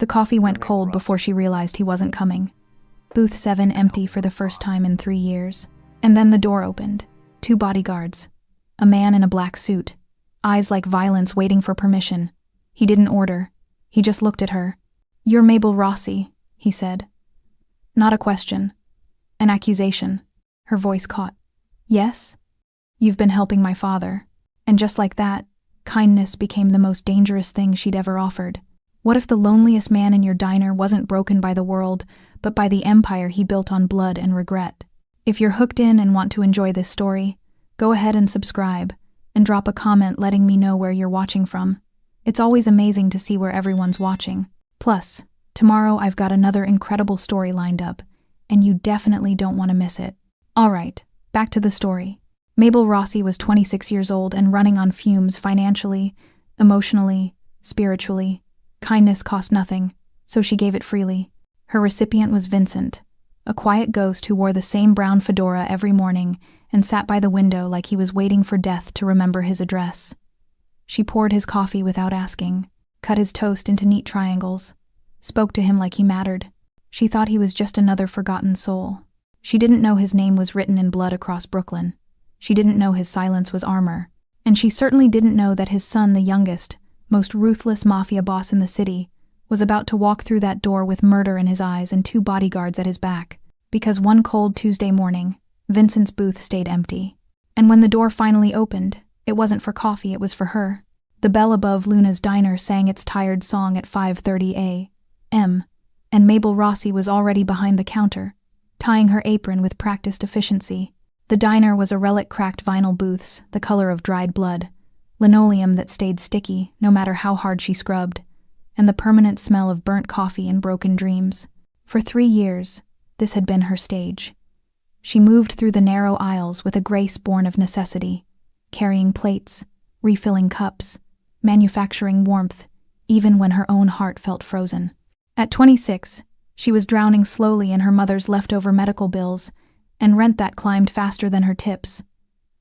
The coffee went cold before she realized he wasn't coming. Booth 7 empty for the first time in 3 years. And then the door opened. 2 bodyguards. A man in a black suit. Eyes like violence waiting for permission. He didn't order. He just looked at her. "You're Mabel Rossi," he said. Not a question. An accusation. Her voice caught. "Yes? You've been helping my father." And just like that, kindness became the most dangerous thing she'd ever offered. What if the loneliest man in your diner wasn't broken by the world, but by the empire he built on blood and regret? If you're hooked in and want to enjoy this story, go ahead and subscribe, and drop a comment letting me know where you're watching from. It's always amazing to see where everyone's watching. Plus, tomorrow I've got another incredible story lined up, and you definitely don't want to miss it. Alright, back to the story. Mabel Rossi was 26 years old and running on fumes financially, emotionally, spiritually. Kindness cost nothing, so she gave it freely. Her recipient was Vincent, a quiet ghost who wore the same brown fedora every morning and sat by the window like he was waiting for death to remember his address. She poured his coffee without asking, cut his toast into neat triangles, spoke to him like he mattered. She thought he was just another forgotten soul. She didn't know his name was written in blood across Brooklyn. She didn't know his silence was armor. And she certainly didn't know that his son, the youngest, most ruthless mafia boss in the city, was about to walk through that door with murder in his eyes and 2 bodyguards at his back. Because one cold Tuesday morning, Vincent's booth stayed empty. And when the door finally opened, it wasn't for coffee, it was for her. The bell above Luna's diner sang its tired song at 5:30 a.m., and Mabel Rossi was already behind the counter, tying her apron with practiced efficiency. The diner was a relic cracked vinyl booths, the color of dried blood, linoleum that stayed sticky no matter how hard she scrubbed, and the permanent smell of burnt coffee and broken dreams. For 3 years, this had been her stage. She moved through the narrow aisles with a grace born of necessity, carrying plates, refilling cups, manufacturing warmth, even when her own heart felt frozen. At 26, she was drowning slowly in her mother's leftover medical bills and rent that climbed faster than her tips.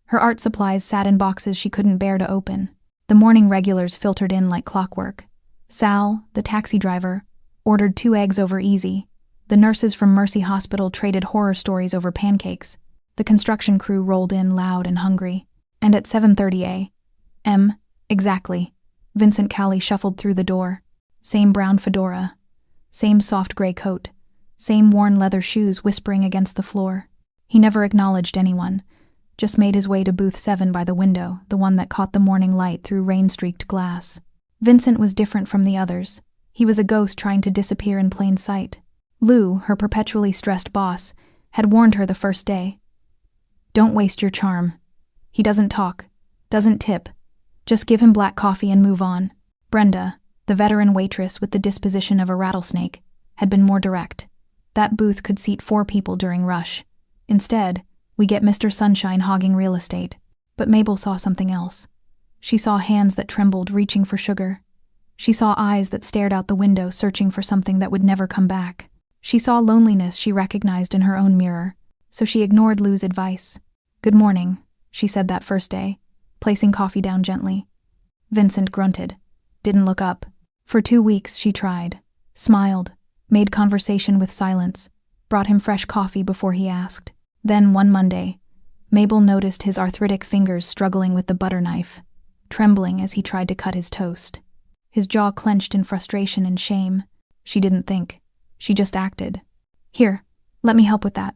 Her art supplies sat in boxes she couldn't bear to open. The morning regulars filtered in like clockwork. Sal, the taxi driver, ordered 2 eggs over easy. The nurses from Mercy Hospital traded horror stories over pancakes. The construction crew rolled in loud and hungry. And at 7:30 a.m., exactly, Vincent Cowley shuffled through the door. Same brown fedora, same soft gray coat, same worn leather shoes whispering against the floor. He never acknowledged anyone, just made his way to booth 7 by the window, the one that caught the morning light through rain-streaked glass. Vincent was different from the others. He was a ghost trying to disappear in plain sight. Lou, her perpetually stressed boss, had warned her the first day. "Don't waste your charm. He doesn't talk, doesn't tip. Just give him black coffee and move on." Brenda, the veteran waitress with the disposition of a rattlesnake, had been more direct. That booth could seat 4 people during rush. Instead, we get Mr. Sunshine hogging real estate. But Mabel saw something else. She saw hands that trembled, reaching for sugar. She saw eyes that stared out the window, searching for something that would never come back. She saw loneliness she recognized in her own mirror, so she ignored Lou's advice. "Good morning," she said that first day, placing coffee down gently. Vincent grunted, didn't look up. For 2 weeks she tried, smiled, made conversation with silence, brought him fresh coffee before he asked. Then one Monday, Mabel noticed his arthritic fingers struggling with the butter knife, trembling as he tried to cut his toast. His jaw clenched in frustration and shame. She didn't think. She just acted. "Here, let me help with that."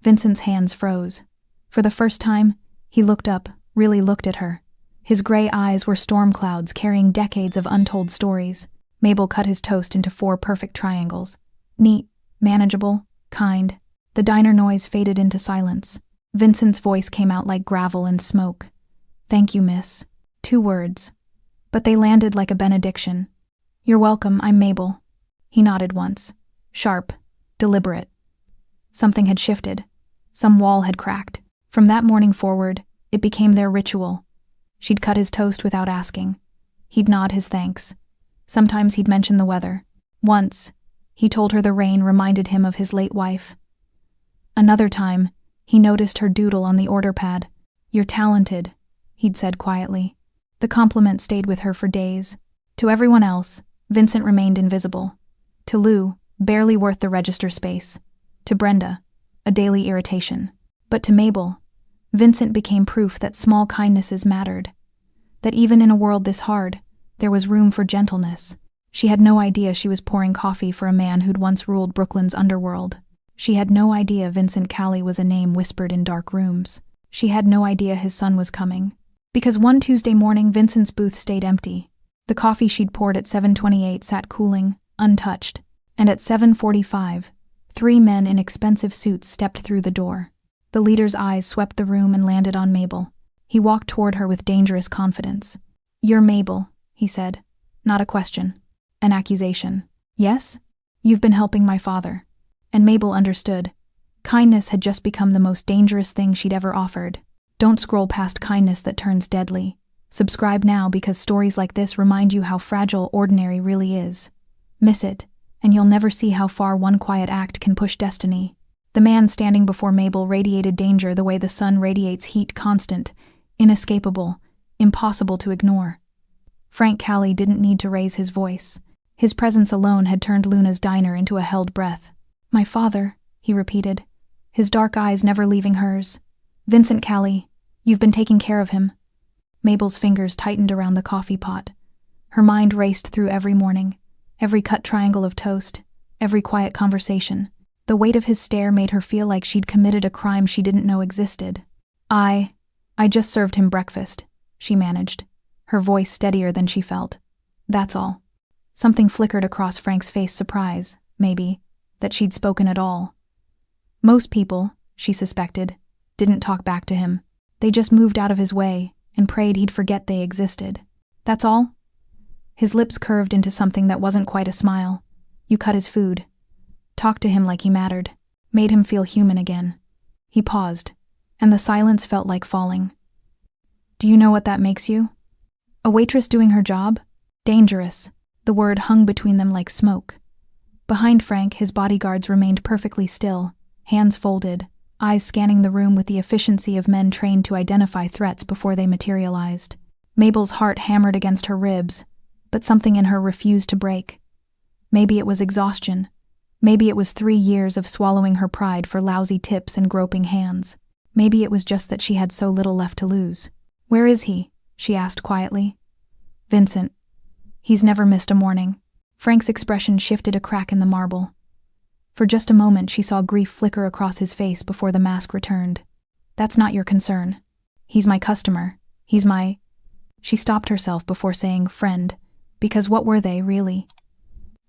Vincent's hands froze. For the first time, he looked up, really looked at her. His gray eyes were storm clouds carrying decades of untold stories. Mabel cut his toast into 4 perfect triangles. Neat, manageable, kind. The diner noise faded into silence. Vincent's voice came out like gravel and smoke. "Thank you, miss." 2 words. But they landed like a benediction. "You're welcome, I'm Mabel." He nodded once. Sharp, deliberate. Something had shifted. Some wall had cracked. From that morning forward, it became their ritual. She'd cut his toast without asking. He'd nod his thanks. Sometimes he'd mention the weather. Once, he told her the rain reminded him of his late wife. Another time, he noticed her doodle on the order pad. "You're talented," he'd said quietly. The compliment stayed with her for days. To everyone else, Vincent remained invisible. To Lou, barely worth the register space. To Brenda, a daily irritation. But to Mabel, Vincent became proof that small kindnesses mattered. That even in a world this hard, there was room for gentleness. She had no idea she was pouring coffee for a man who'd once ruled Brooklyn's underworld. She had no idea Vincent Callie was a name whispered in dark rooms. She had no idea his son was coming. Because one Tuesday morning, Vincent's booth stayed empty. The coffee she'd poured at 7:28 sat cooling, untouched. And at 7:45, 3 men in expensive suits stepped through the door. The leader's eyes swept the room and landed on Mabel. He walked toward her with dangerous confidence. "You're Mabel," he said. "Not a question. An accusation." "Yes? You've been helping my father." And Mabel understood. Kindness had just become the most dangerous thing she'd ever offered. Don't scroll past kindness that turns deadly. Subscribe now because stories like this remind you how fragile ordinary really is. Miss it, and you'll never see how far one quiet act can push destiny. The man standing before Mabel radiated danger the way the sun radiates heat, constant, inescapable, impossible to ignore. Frank Callie didn't need to raise his voice. His presence alone had turned Luna's diner into a held breath. "My father," he repeated, his dark eyes never leaving hers. "Vincent Callie, you've been taking care of him." Mabel's fingers tightened around the coffee pot. Her mind raced through every morning, every cut triangle of toast, every quiet conversation. The weight of his stare made her feel like she'd committed a crime she didn't know existed. I just served him breakfast," she managed, her voice steadier than she felt. "That's all." Something flickered across Frank's face, surprise, maybe, that she'd spoken at all. Most people, she suspected, didn't talk back to him. They just moved out of his way and prayed he'd forget they existed. "That's all?" His lips curved into something that wasn't quite a smile. "You cut his food. Talked to him like he mattered. Made him feel human again." He paused, and the silence felt like falling. "Do you know what that makes you? A waitress doing her job? Dangerous." The word hung between them like smoke. Behind Frank, his bodyguards remained perfectly still, hands folded, eyes scanning the room with the efficiency of men trained to identify threats before they materialized. Mabel's heart hammered against her ribs, but something in her refused to break. Maybe it was exhaustion. Maybe it was 3 years of swallowing her pride for lousy tips and groping hands. Maybe it was just that she had so little left to lose. "Where is he?" she asked quietly. "Vincent. He's never missed a morning." Frank's expression shifted a crack in the marble. For just a moment she saw grief flicker across his face before the mask returned. "That's not your concern. He's my customer. He's my—" She stopped herself before saying friend, because what were they, really?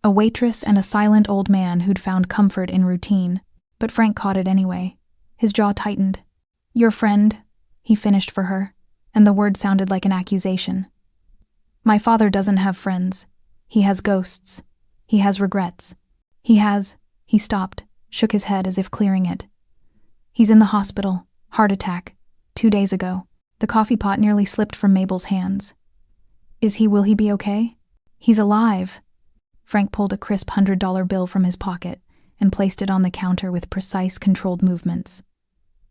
A waitress and a silent old man who'd found comfort in routine. But Frank caught it anyway. His jaw tightened. "Your friend," he finished for her, and the word sounded like an accusation. "My father doesn't have friends. He has ghosts. He has regrets. He stopped, shook his head as if clearing it. "He's in the hospital. Heart attack. 2 days ago." The coffee pot nearly slipped from Mabel's hands. Will he be okay?" "He's alive." Frank pulled a crisp $100 bill from his pocket and placed it on the counter with precise, controlled movements.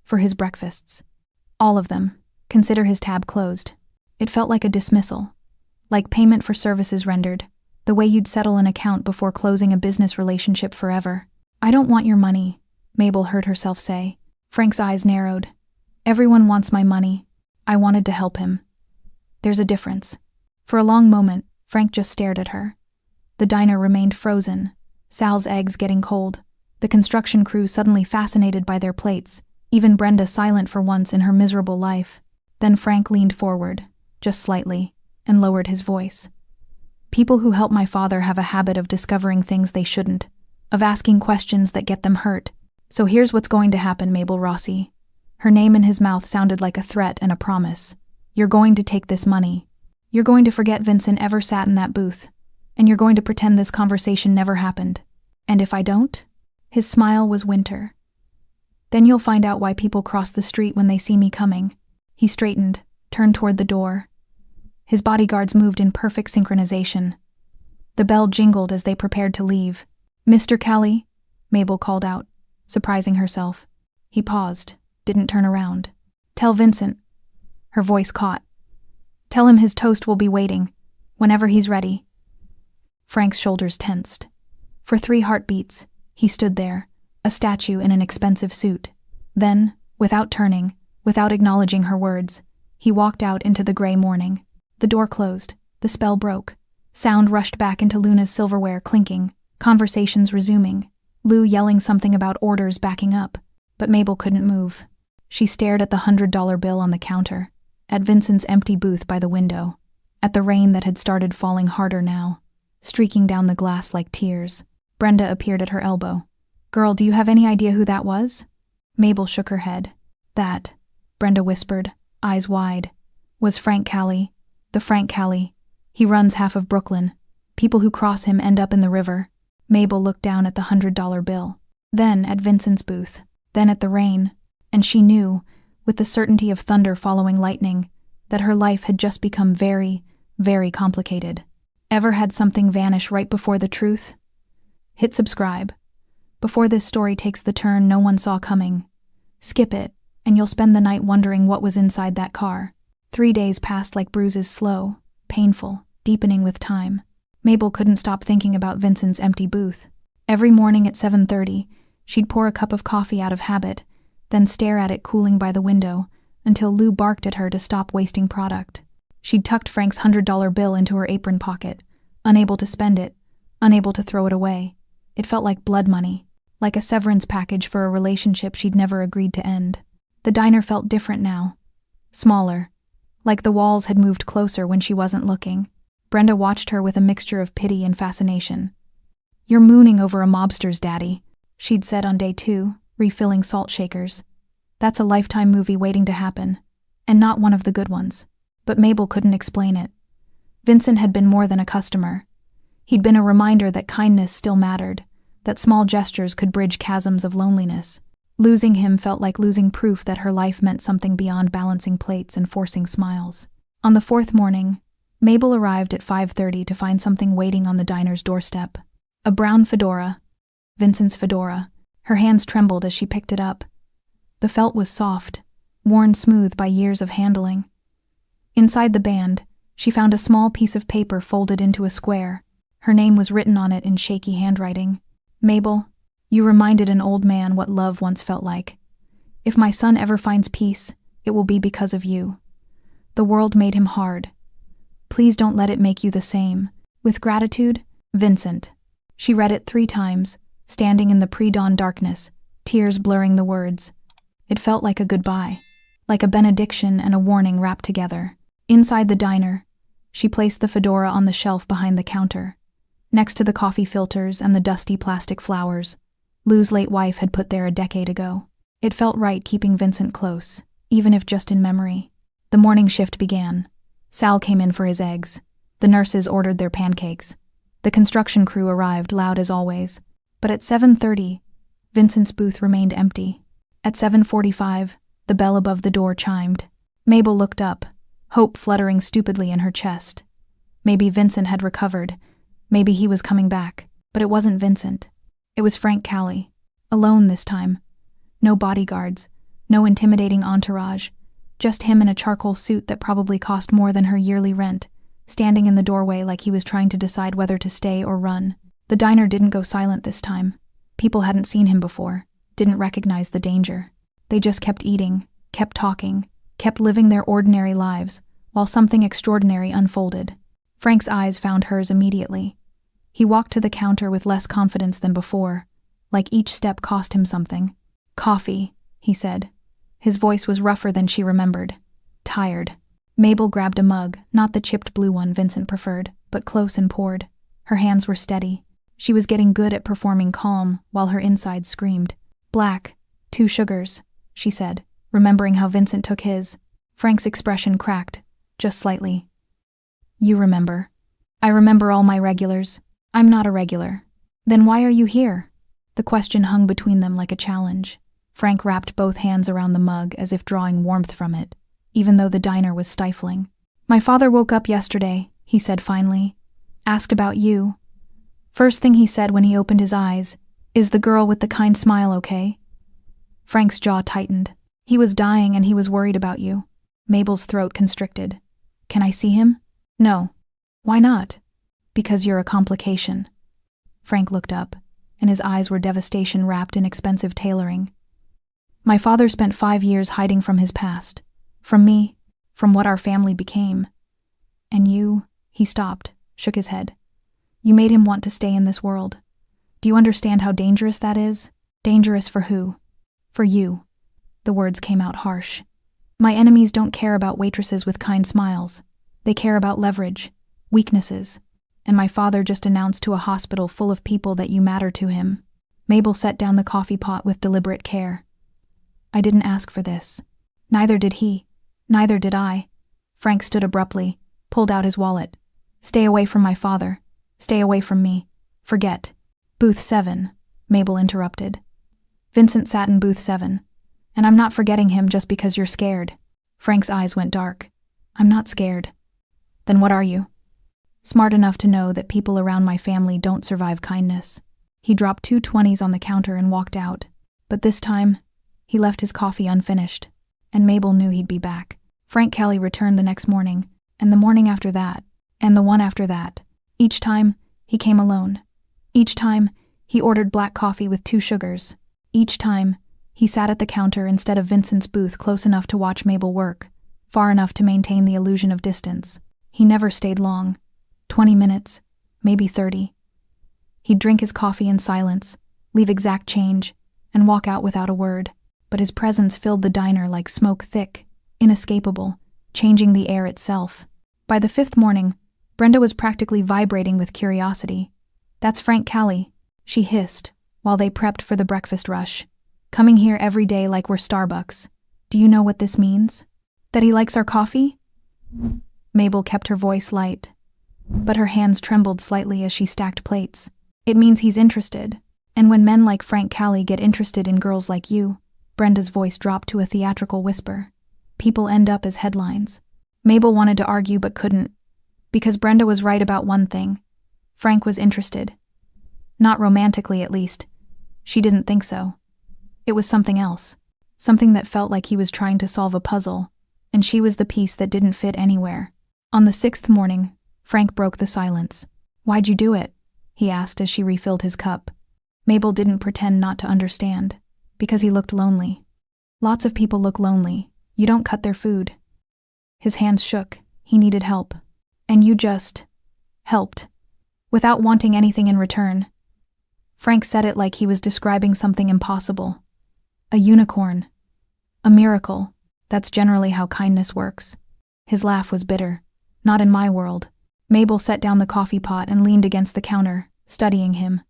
"For his breakfasts. All of them. Consider his tab closed." It felt like a dismissal. Like payment for services rendered. The way you'd settle an account before closing a business relationship forever. "I don't want your money," Mabel heard herself say. Frank's eyes narrowed. "Everyone wants my money. I wanted to help him. There's a difference." For a long moment, Frank just stared at her. The diner remained frozen, Sal's eggs getting cold, the construction crew suddenly fascinated by their plates, even Brenda silent for once in her miserable life. Then Frank leaned forward, just slightly, and lowered his voice. "People who help my father have a habit of discovering things they shouldn't, of asking questions that get them hurt. So here's what's going to happen, Mabel Rossi." Her name in his mouth sounded like a threat and a promise. "You're going to take this money. You're going to forget Vincent ever sat in that booth. And you're going to pretend this conversation never happened. And if I don't?" His smile was winter. "Then you'll find out why people cross the street when they see me coming." He straightened, turned toward the door. His bodyguards moved in perfect synchronization. The bell jingled as they prepared to leave. "Mr. Callie," Mabel called out, surprising herself. He paused, didn't turn around. "Tell Vincent." Her voice caught. "Tell him his toast will be waiting, whenever he's ready." Frank's shoulders tensed. For 3 heartbeats, he stood there, a statue in an expensive suit. Then, without turning, without acknowledging her words, he walked out into the gray morning. The door closed. The spell broke. Sound rushed back into Luna's silverware clinking, conversations resuming, Lou yelling something about orders backing up. But Mabel couldn't move. She stared at the $100 bill on the counter, at Vincent's empty booth by the window, at the rain that had started falling harder now, streaking down the glass like tears. Brenda appeared at her elbow. "Girl, do you have any idea who that was?" Mabel shook her head. "That," Brenda whispered, eyes wide, "was Frank Callie. The Frank Callie. He runs half of Brooklyn. People who cross him end up in the river." Mabel looked down at the $100 bill, then at Vincent's booth, then at the rain, and she knew, with the certainty of thunder following lightning, that her life had just become very, very complicated. Ever had something vanish right before the truth? Hit subscribe. Before this story takes the turn no one saw coming. Skip it, and you'll spend the night wondering what was inside that car. 3 days passed like bruises, slow, painful, deepening with time. Mabel couldn't stop thinking about Vincent's empty booth. Every morning at 7:30, she'd pour a cup of coffee out of habit, then stare at it cooling by the window until Lou barked at her to stop wasting product. She'd tucked Frank's $100 bill into her apron pocket, unable to spend it, unable to throw it away. It felt like blood money, like a severance package for a relationship she'd never agreed to end. The diner felt different now. Smaller, like the walls had moved closer when she wasn't looking. Brenda watched her with a mixture of pity and fascination. "You're mooning over a mobster's daddy," she'd said on day 2, refilling salt shakers. "That's a Lifetime movie waiting to happen, and not one of the good ones." But Mabel couldn't explain it. Vincent had been more than a customer. He'd been a reminder that kindness still mattered, that small gestures could bridge chasms of loneliness. Losing him felt like losing proof that her life meant something beyond balancing plates and forcing smiles. On the 4th morning, Mabel arrived at 5:30 to find something waiting on the diner's doorstep. A brown fedora, Vincent's fedora. Her hands trembled as she picked it up. The felt was soft, worn smooth by years of handling. Inside the band, she found a small piece of paper folded into a square. Her name was written on it in shaky handwriting. "Mabel, you reminded an old man what love once felt like. If my son ever finds peace, it will be because of you. The world made him hard. Please don't let it make you the same. With gratitude, Vincent." She read it 3 times, standing in the pre-dawn darkness, tears blurring the words. It felt like a goodbye, like a benediction and a warning wrapped together. Inside the diner, she placed the fedora on the shelf behind the counter, next to the coffee filters and the dusty plastic flowers Lou's late wife had put there a decade ago. It felt right keeping Vincent close, even if just in memory. The morning shift began. Sal came in for his eggs. The nurses ordered their pancakes. The construction crew arrived, loud as always. But at 7:30, Vincent's booth remained empty. At 7:45, the bell above the door chimed. Mabel looked up, hope fluttering stupidly in her chest. Maybe Vincent had recovered. Maybe he was coming back. But it wasn't Vincent. It was Frank Callie. Alone this time. No bodyguards. No intimidating entourage. Just him in a charcoal suit that probably cost more than her yearly rent, standing in the doorway like he was trying to decide whether to stay or run. The diner didn't go silent this time. People hadn't seen him before, didn't recognize the danger. They just kept eating, kept talking, kept living their ordinary lives, while something extraordinary unfolded. Frank's eyes found hers immediately. He walked to the counter with less confidence than before, like each step cost him something. "Coffee," he said. His voice was rougher than she remembered. Tired. Mabel grabbed a mug, not the chipped blue one Vincent preferred, but close and poured. Her hands were steady. She was getting good at performing calm, while her insides screamed. "Black, 2 sugars," she said, remembering how Vincent took his. Frank's expression cracked, just slightly. "You remember." "I remember all my regulars. I'm not a regular." "Then why are you here?" The question hung between them like a challenge. Frank wrapped both hands around the mug as if drawing warmth from it, even though the diner was stifling. "My father woke up yesterday," he said finally. "Asked about you. First thing he said when he opened his eyes, 'Is the girl with the kind smile okay?'" Frank's jaw tightened. "He was dying and he was worried about you." Mabel's throat constricted. "Can I see him?" "No." "Why not?" "Because you're a complication." Frank looked up, and his eyes were devastation wrapped in expensive tailoring. My father spent 5 years hiding from his past. From me, from what our family became. And you, he stopped, shook his head. You made him want to stay in this world. Do you understand how dangerous that is? Dangerous for who? For you. The words came out harsh. My enemies don't care about waitresses with kind smiles. They care about leverage, weaknesses. And my father just announced to a hospital full of people that you matter to him. Mabel set down the coffee pot with deliberate care. I didn't ask for this. Neither did he. Neither did I. Frank stood abruptly, pulled out his wallet. Stay away from my father. Stay away from me. Forget. Booth 7, Mabel interrupted. Vincent sat in booth 7. And I'm not forgetting him just because you're scared. Frank's eyes went dark. I'm not scared. Then what are you? Smart enough to know that people around my family don't survive kindness. He dropped 2 20s on the counter and walked out. But this time, he left his coffee unfinished. And Mabel knew he'd be back. Frank Kelly returned the next morning, and the morning after that, and the one after that. Each time, he came alone. Each time, he ordered black coffee with 2 sugars. Each time, he sat at the counter instead of Vincent's booth close enough to watch Mabel work, far enough to maintain the illusion of distance. He never stayed long. 20 minutes, maybe 30. He'd drink his coffee in silence, leave exact change, and walk out without a word. But his presence filled the diner like smoke, thick, inescapable, changing the air itself. By the 5th morning, Brenda was practically vibrating with curiosity. That's Frank Kelly, she hissed, while they prepped for the breakfast rush. Coming here every day like we're Starbucks. Do you know what this means? That he likes our coffee? Mabel kept her voice light, but her hands trembled slightly as she stacked plates. It means he's interested. And when men like Frank Kelly get interested in girls like you, Brenda's voice dropped to a theatrical whisper. People end up as headlines. Mabel wanted to argue but couldn't, because Brenda was right about one thing. Frank was interested. Not romantically, at least. She didn't think so. It was something else. Something that felt like he was trying to solve a puzzle, and she was the piece that didn't fit anywhere. On the 6th morning, Frank broke the silence. Why'd you do it? He asked as she refilled his cup. Mabel didn't pretend not to understand. Because he looked lonely. Lots of people look lonely. You don't cut their food. His hands shook. He needed help. And you just helped. Without wanting anything in return. Frank said it like he was describing something impossible. A unicorn. A miracle. That's generally how kindness works. His laugh was bitter. Not in my world. Mabel set down the coffee pot and leaned against the counter, studying him.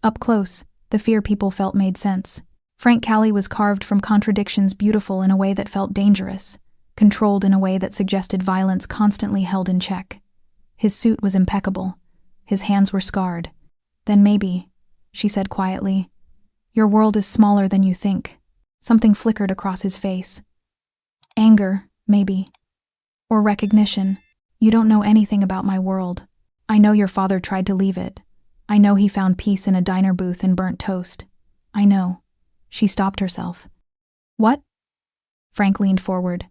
Up close, the fear people felt made sense. Frank Kelly was carved from contradictions, beautiful in a way that felt dangerous, controlled in a way that suggested violence constantly held in check. His suit was impeccable. His hands were scarred. Then maybe, she said quietly, your world is smaller than you think. Something flickered across his face. Anger, maybe. Or recognition. You don't know anything about my world. I know your father tried to leave it. I know he found peace in a diner booth and burnt toast. I know. She stopped herself. What? Frank leaned forward.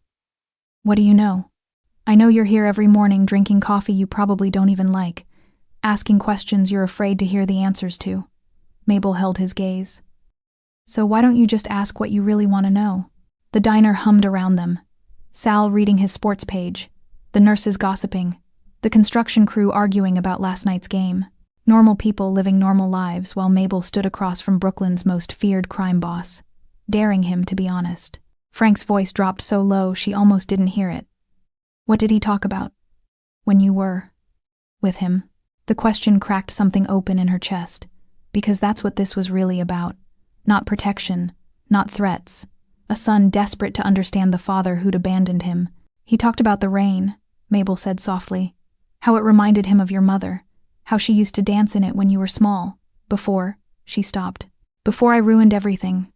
What do you know? I know you're here every morning drinking coffee you probably don't even like, asking questions you're afraid to hear the answers to. Mabel held his gaze. So why don't you just ask what you really want to know? The diner hummed around them. Sal reading his sports page, the nurses gossiping, the construction crew arguing about last night's game. Normal people living normal lives while Mabel stood across from Brooklyn's most feared crime boss, daring him to be honest. Frank's voice dropped so low she almost didn't hear it. What did he talk about? When you were with him? The question cracked something open in her chest, because that's what this was really about. Not protection, not threats. A son desperate to understand the father who'd abandoned him. He talked about the rain, Mabel said softly. How it reminded him of your mother. How she used to dance in it when you were small. Before, she stopped. Before I ruined everything.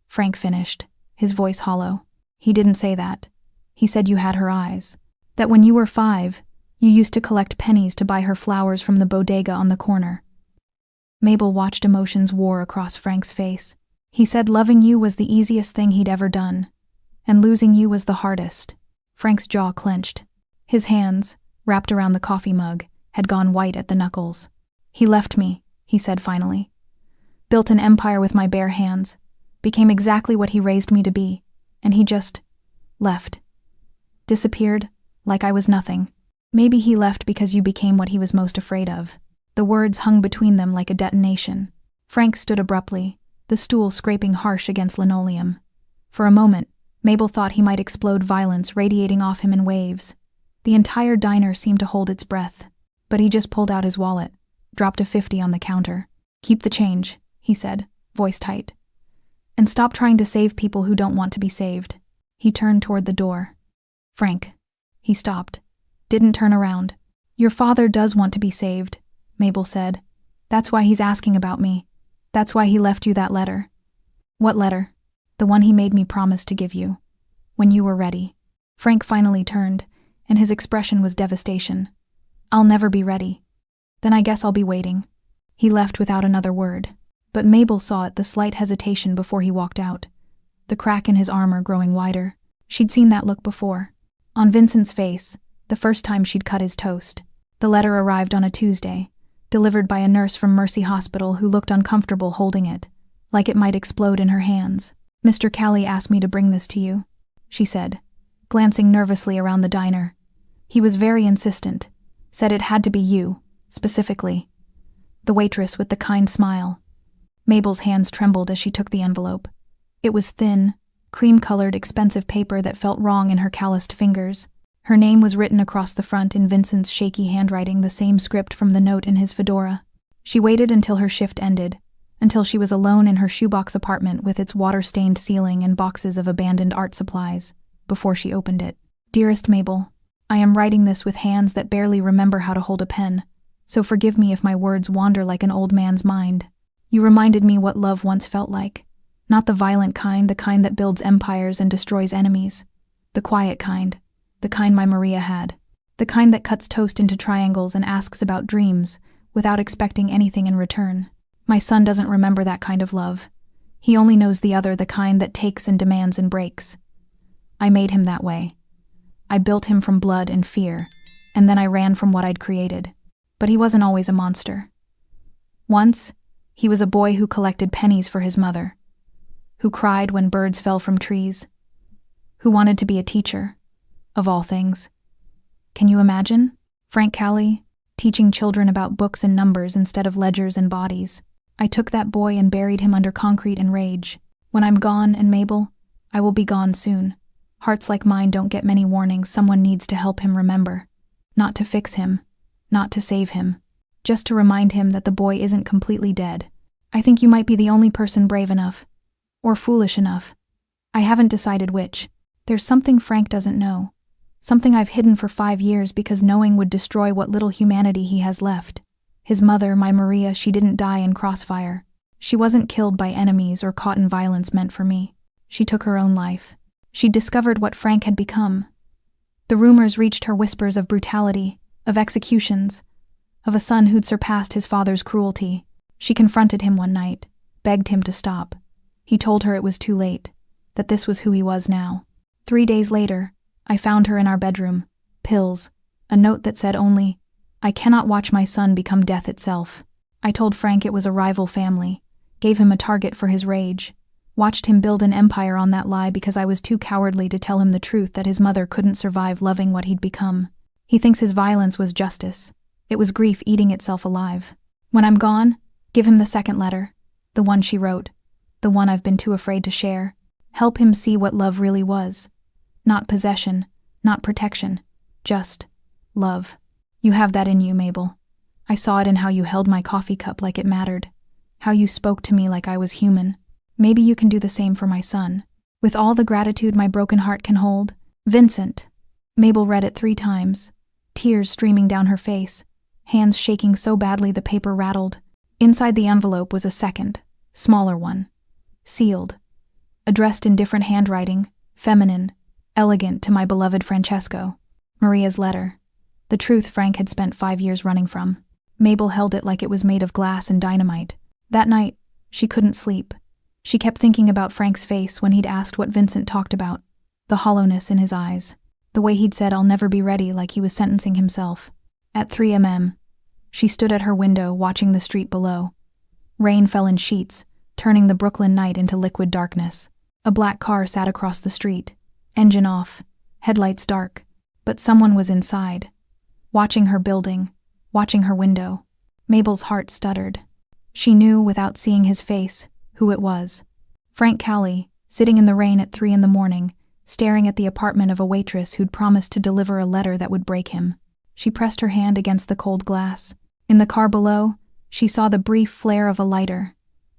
Frank finished, his voice hollow. He didn't say that. He said you had her eyes. That when you were 5, you used to collect pennies to buy her flowers from the bodega on the corner. Mabel watched emotions war across Frank's face. He said loving you was the easiest thing he'd ever done, and losing you was the hardest. Frank's jaw clenched. His hands, wrapped around the coffee mug, had gone white at the knuckles. He left me, he he said finally. Built an empire with my bare hands, became exactly what he raised me to be, and he just left. Disappeared, like I was nothing. Maybe he left because you became what he was most afraid of. The words hung between them like a detonation. Frank stood abruptly, the stool scraping harsh against linoleum. For a moment, Mabel thought he might explode, violence radiating off him in waves. The entire diner seemed to hold its breath. But he just pulled out his wallet, dropped a 50 on the counter. "Keep the change," he said, voice tight. "And stop trying to save people who don't want to be saved." He turned toward the door. "Frank." He stopped. Didn't turn around. "Your father does want to be saved," Mabel said. "That's why he's asking about me. That's why he left you that letter." "What letter?" "The one he made me promise to give you. When you were ready." Frank finally turned, and his expression was devastation. "I'll never be ready." "Then I guess I'll be waiting." He left without another word. But Mabel saw it, the slight hesitation before he walked out. The crack in his armor growing wider. She'd seen that look before. On Vincent's face, the first time she'd cut his toast. The letter arrived on a Tuesday, delivered by a nurse from Mercy Hospital who looked uncomfortable holding it, like it might explode in her hands. "Mr. Callie asked me to bring this to you," she said, glancing nervously around the diner. "He was very insistent, said it had to be you, specifically." The waitress with the kind smile. Mabel's hands trembled as she took the envelope. It was thin, cream-colored, expensive paper that felt wrong in her calloused fingers. Her name was written across the front in Vincent's shaky handwriting, the same script from the note in his fedora. She waited until her shift ended, until she was alone in her shoebox apartment with its water-stained ceiling and boxes of abandoned art supplies, before she opened it. "Dearest Mabel, I am writing this with hands that barely remember how to hold a pen, so forgive me if my words wander like an old man's mind. You reminded me what love once felt like. Not the violent kind, the kind that builds empires and destroys enemies. The quiet kind, the kind my Maria had. The kind that cuts toast into triangles and asks about dreams, without expecting anything in return. My son doesn't remember that kind of love. He only knows the other, the kind that takes and demands and breaks. I made him that way. I built him from blood and fear, and then I ran from what I'd created. But he wasn't always a monster. Once, he was a boy who collected pennies for his mother, who cried when birds fell from trees, who wanted to be a teacher, of all things. Can you imagine? Frank Callie, teaching children about books and numbers instead of ledgers and bodies. I took that boy and buried him under concrete and rage. When I'm gone, and Mabel, I will be gone soon. Hearts like mine don't get many warnings. Someone needs to help him remember. Not to fix him, not to save him, just to remind him that the boy isn't completely dead. I think you might be the only person brave enough, or foolish enough. I haven't decided which. There's something Frank doesn't know. Something I've hidden for 5 years because knowing would destroy what little humanity he has left. His mother, my Maria, she didn't die in crossfire. She wasn't killed by enemies or caught in violence meant for me. She took her own life. She discovered what Frank had become. The rumors reached her, whispers of brutality, of executions, of a son who'd surpassed his father's cruelty. She confronted him one night, begged him to stop. He told her it was too late, that this was who he was now. 3 days later, I found her in our bedroom, pills, a note that said only, "I cannot watch my son become death itself." I told Frank it was a rival family, gave him a target for his rage, watched him build an empire on that lie because I was too cowardly to tell him the truth that his mother couldn't survive loving what he'd become. He thinks his violence was justice. It was grief eating itself alive. When I'm gone, give him the second letter, the one she wrote, the one I've been too afraid to share. Help him see what love really was. Not possession, not protection, just love. You have that in you, Mabel. I saw it in how you held my coffee cup like it mattered, how you spoke to me like I was human. Maybe you can do the same for my son. With all the gratitude my broken heart can hold. Vincent. Mabel read it 3 times, tears streaming down her face, hands shaking so badly the paper rattled. Inside the envelope was a second, smaller one, sealed, addressed in different handwriting, feminine, elegant, to my beloved Francesco. Maria's letter. The truth Frank had spent 5 years running from. Mabel held it like it was made of glass and dynamite. That night, she couldn't sleep. She kept thinking about Frank's face when he'd asked what Vincent talked about, the hollowness in his eyes, the way he'd said, "I'll never be ready," like he was sentencing himself. At 3 a.m., she stood at her window watching the street below. Rain fell in sheets, turning the Brooklyn night into liquid darkness. A black car sat across the street, engine off, headlights dark, but someone was inside, watching her building, watching her window. Mabel's heart stuttered. She knew, without seeing his face, who it was. Frank Cowley, sitting in the rain at 3 a.m, staring at the apartment of a waitress who'd promised to deliver a letter that would break him. She pressed her hand against the cold glass. In the car below, she saw the brief flare of a lighter,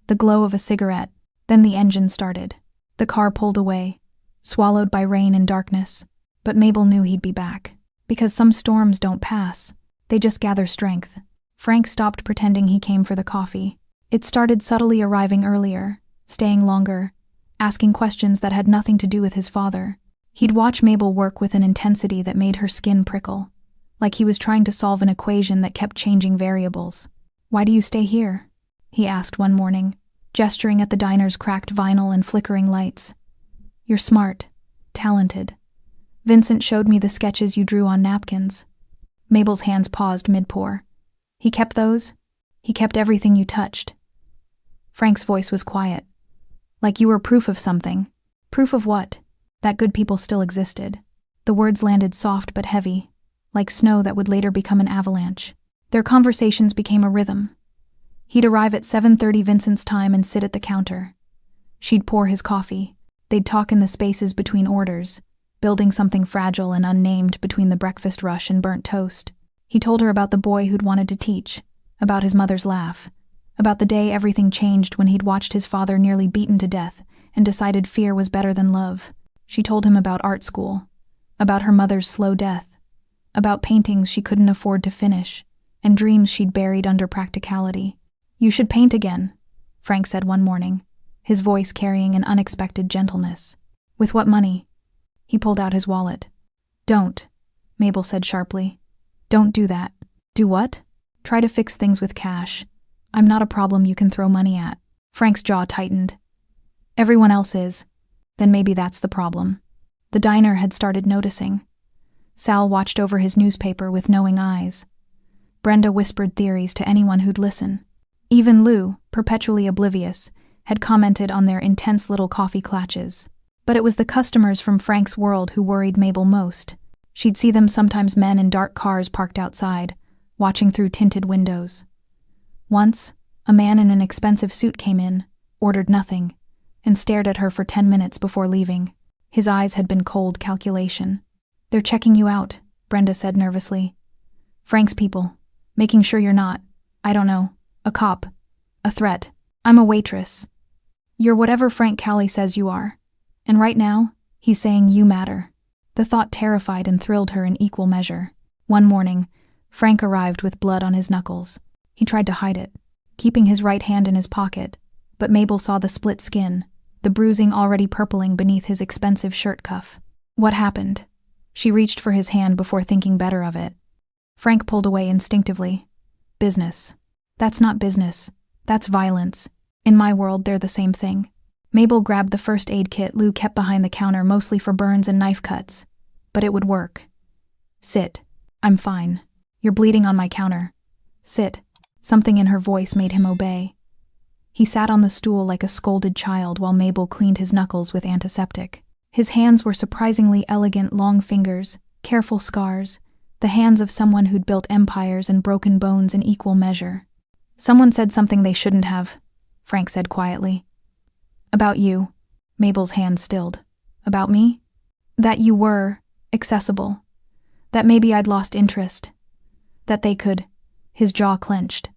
the glow of a cigarette, then the engine started. The car pulled away, swallowed by rain and darkness. But Mabel knew he'd be back. Because some storms don't pass, they just gather strength. Frank stopped pretending he came for the coffee. It started subtly arriving earlier, staying longer, asking questions that had nothing to do with his father. He'd watch Mabel work with an intensity that made her skin prickle, like he was trying to solve an equation that kept changing variables. "Why do you stay here?" he asked one morning, gesturing at the diner's cracked vinyl and flickering lights. "You're smart, talented. Vincent showed me the sketches you drew on napkins." Mabel's hands paused mid-pour. "He kept those? He kept everything you touched?" Frank's voice was quiet. "Like you were proof of something." "Proof of what?" "That good people still existed." The words landed soft but heavy, like snow that would later become an avalanche. Their conversations became a rhythm. He'd arrive at 7:30 Vincent's time and sit at the counter. She'd pour his coffee. They'd talk in the spaces between orders, building something fragile and unnamed between the breakfast rush and burnt toast. He told her about the boy who'd wanted to teach, about his mother's laugh, about the day everything changed when he'd watched his father nearly beaten to death and decided fear was better than love. She told him about art school, about her mother's slow death, about paintings she couldn't afford to finish, and dreams she'd buried under practicality. "You should paint again," Frank said one morning, his voice carrying an unexpected gentleness. "With what money?" He pulled out his wallet. "Don't," Mabel said sharply. "Don't do that." "Do what?" "Try to fix things with cash. I'm not a problem you can throw money at." Frank's jaw tightened. "Everyone else is. Then maybe that's the problem." The diner had started noticing. Sal watched over his newspaper with knowing eyes. Brenda whispered theories to anyone who'd listen. Even Lou, perpetually oblivious, had commented on their intense little coffee clatches. But it was the customers from Frank's world who worried Mabel most. She'd see them sometimes, men in dark cars parked outside, watching through tinted windows. Once, a man in an expensive suit came in, ordered nothing, and stared at her for 10 minutes before leaving. His eyes had been cold calculation. "They're checking you out," Brenda said nervously. "Frank's people, making sure you're not, I don't know, a cop, a threat. I'm a waitress. You're whatever Frank Cowley says you are. And right now, he's saying you matter." The thought terrified and thrilled her in equal measure. One morning, Frank arrived with blood on his knuckles. He tried to hide it, keeping his right hand in his pocket, but Mabel saw the split skin, the bruising already purpling beneath his expensive shirt cuff. "What happened?" She reached for his hand before thinking better of it. Frank pulled away instinctively. "Business." "That's not business. That's violence. In my world, they're the same thing." Mabel grabbed the first aid kit Lou kept behind the counter, mostly for burns and knife cuts. But it would work. "Sit. I'm fine. You're bleeding on my counter. Sit." Something in her voice made him obey. He sat on the stool like a scolded child while Mabel cleaned his knuckles with antiseptic. His hands were surprisingly elegant, long fingers, careful scars, the hands of someone who'd built empires and broken bones in equal measure. "Someone said something they shouldn't have," Frank said quietly. "About you." Mabel's hand stilled. "About me?" "That you were accessible. That maybe I'd lost interest. That they could." His jaw clenched.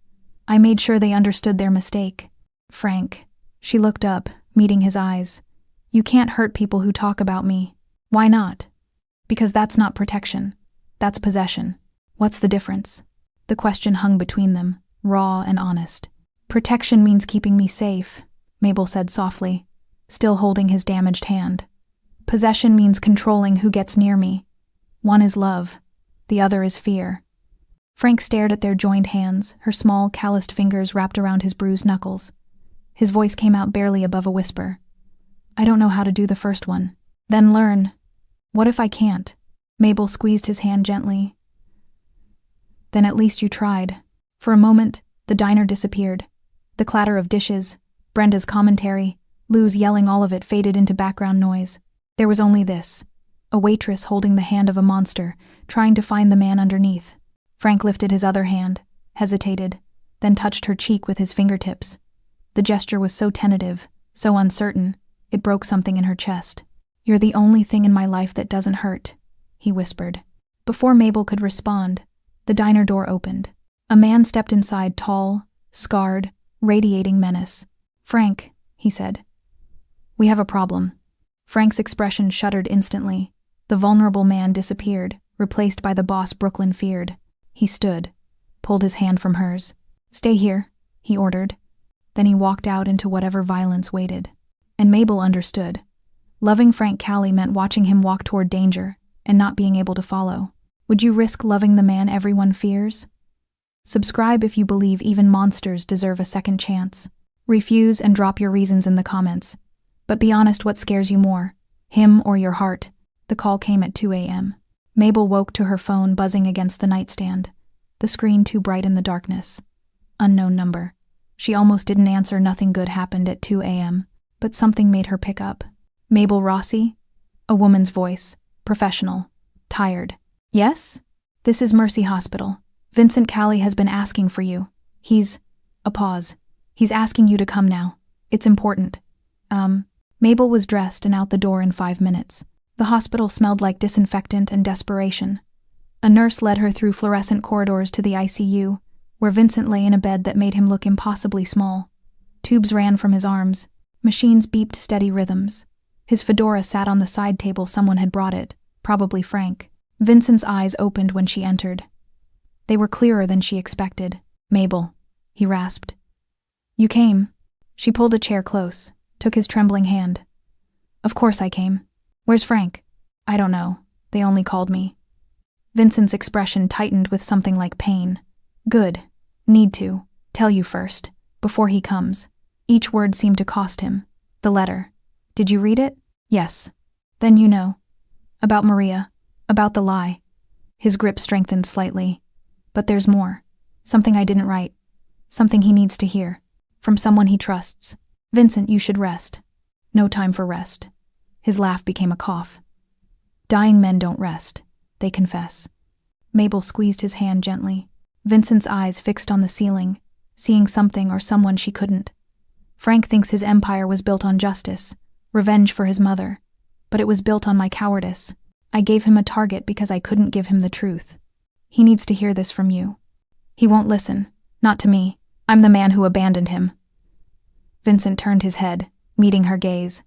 "I made sure they understood their mistake." "Frank." She looked up, meeting his eyes. "You can't hurt people who talk about me." "Why not?" "Because that's not protection. That's possession." "What's the difference?" The question hung between them, raw and honest. "Protection means keeping me safe," Mabel said softly, still holding his damaged hand. "Possession means controlling who gets near me. One is love, the other is fear." Frank stared at their joined hands, her small, calloused fingers wrapped around his bruised knuckles. His voice came out barely above a whisper. "I don't know how to do the first one." "Then learn." "What if I can't?" Mabel squeezed his hand gently. "Then at least you tried." For a moment, the diner disappeared. The clatter of dishes, Brenda's commentary, Lou's yelling, all of it faded into background noise. There was only this: a waitress holding the hand of a monster, trying to find the man underneath. Frank lifted his other hand, hesitated, then touched her cheek with his fingertips. The gesture was so tentative, so uncertain, it broke something in her chest. "You're the only thing in my life that doesn't hurt," he whispered. Before Mabel could respond, the diner door opened. A man stepped inside, tall, scarred, radiating menace. "Frank," he said. "We have a problem." Frank's expression shuddered instantly. The vulnerable man disappeared, replaced by the boss Brooklyn feared. He stood, pulled his hand from hers. "Stay here," he ordered. Then he walked out into whatever violence waited. And Mabel understood. Loving Frank Callie meant watching him walk toward danger and not being able to follow. Would you risk loving the man everyone fears? Subscribe if you believe even monsters deserve a second chance. Refuse and drop your reasons in the comments. But be honest, what scares you more, him or your heart? The call came at 2 a.m. Mabel woke to her phone buzzing against the nightstand, the screen too bright in the darkness. Unknown number. She almost didn't answer. Nothing good happened at 2 a.m., but something made her pick up. "Mabel Rossi?" A woman's voice, professional, tired. "Yes? This is Mercy Hospital. Vincent Callie has been asking for you. A pause. "He's asking you to come now. It's important." Mabel was dressed and out the door in 5 minutes. The hospital smelled like disinfectant and desperation. A nurse led her through fluorescent corridors to the ICU, where Vincent lay in a bed that made him look impossibly small. Tubes ran from his arms. Machines beeped steady rhythms. His fedora sat on the side table. Someone had brought it, probably Frank. Vincent's eyes opened when she entered. They were clearer than she expected. "Mabel," he rasped. "You came." She pulled a chair close, took his trembling hand. "Of course I came. Where's Frank?" "I don't know. They only called me." Vincent's expression tightened with something like pain. "Good. Need to. Tell you first. Before he comes." Each word seemed to cost him. "The letter. Did you read it?" "Yes." "Then you know. About Maria. About the lie." His grip strengthened slightly. "But there's more. Something I didn't write. Something he needs to hear. From someone he trusts. Vincent, you should rest." "No time for rest." His laugh became a cough. "Dying men don't rest. They confess." Mabel squeezed his hand gently. Vincent's eyes fixed on the ceiling, seeing something or someone she couldn't. "Frank thinks his empire was built on justice, revenge for his mother. But it was built on my cowardice. I gave him a target because I couldn't give him the truth. He needs to hear this from you. He won't listen. Not to me. I'm the man who abandoned him." Vincent turned his head, meeting her gaze.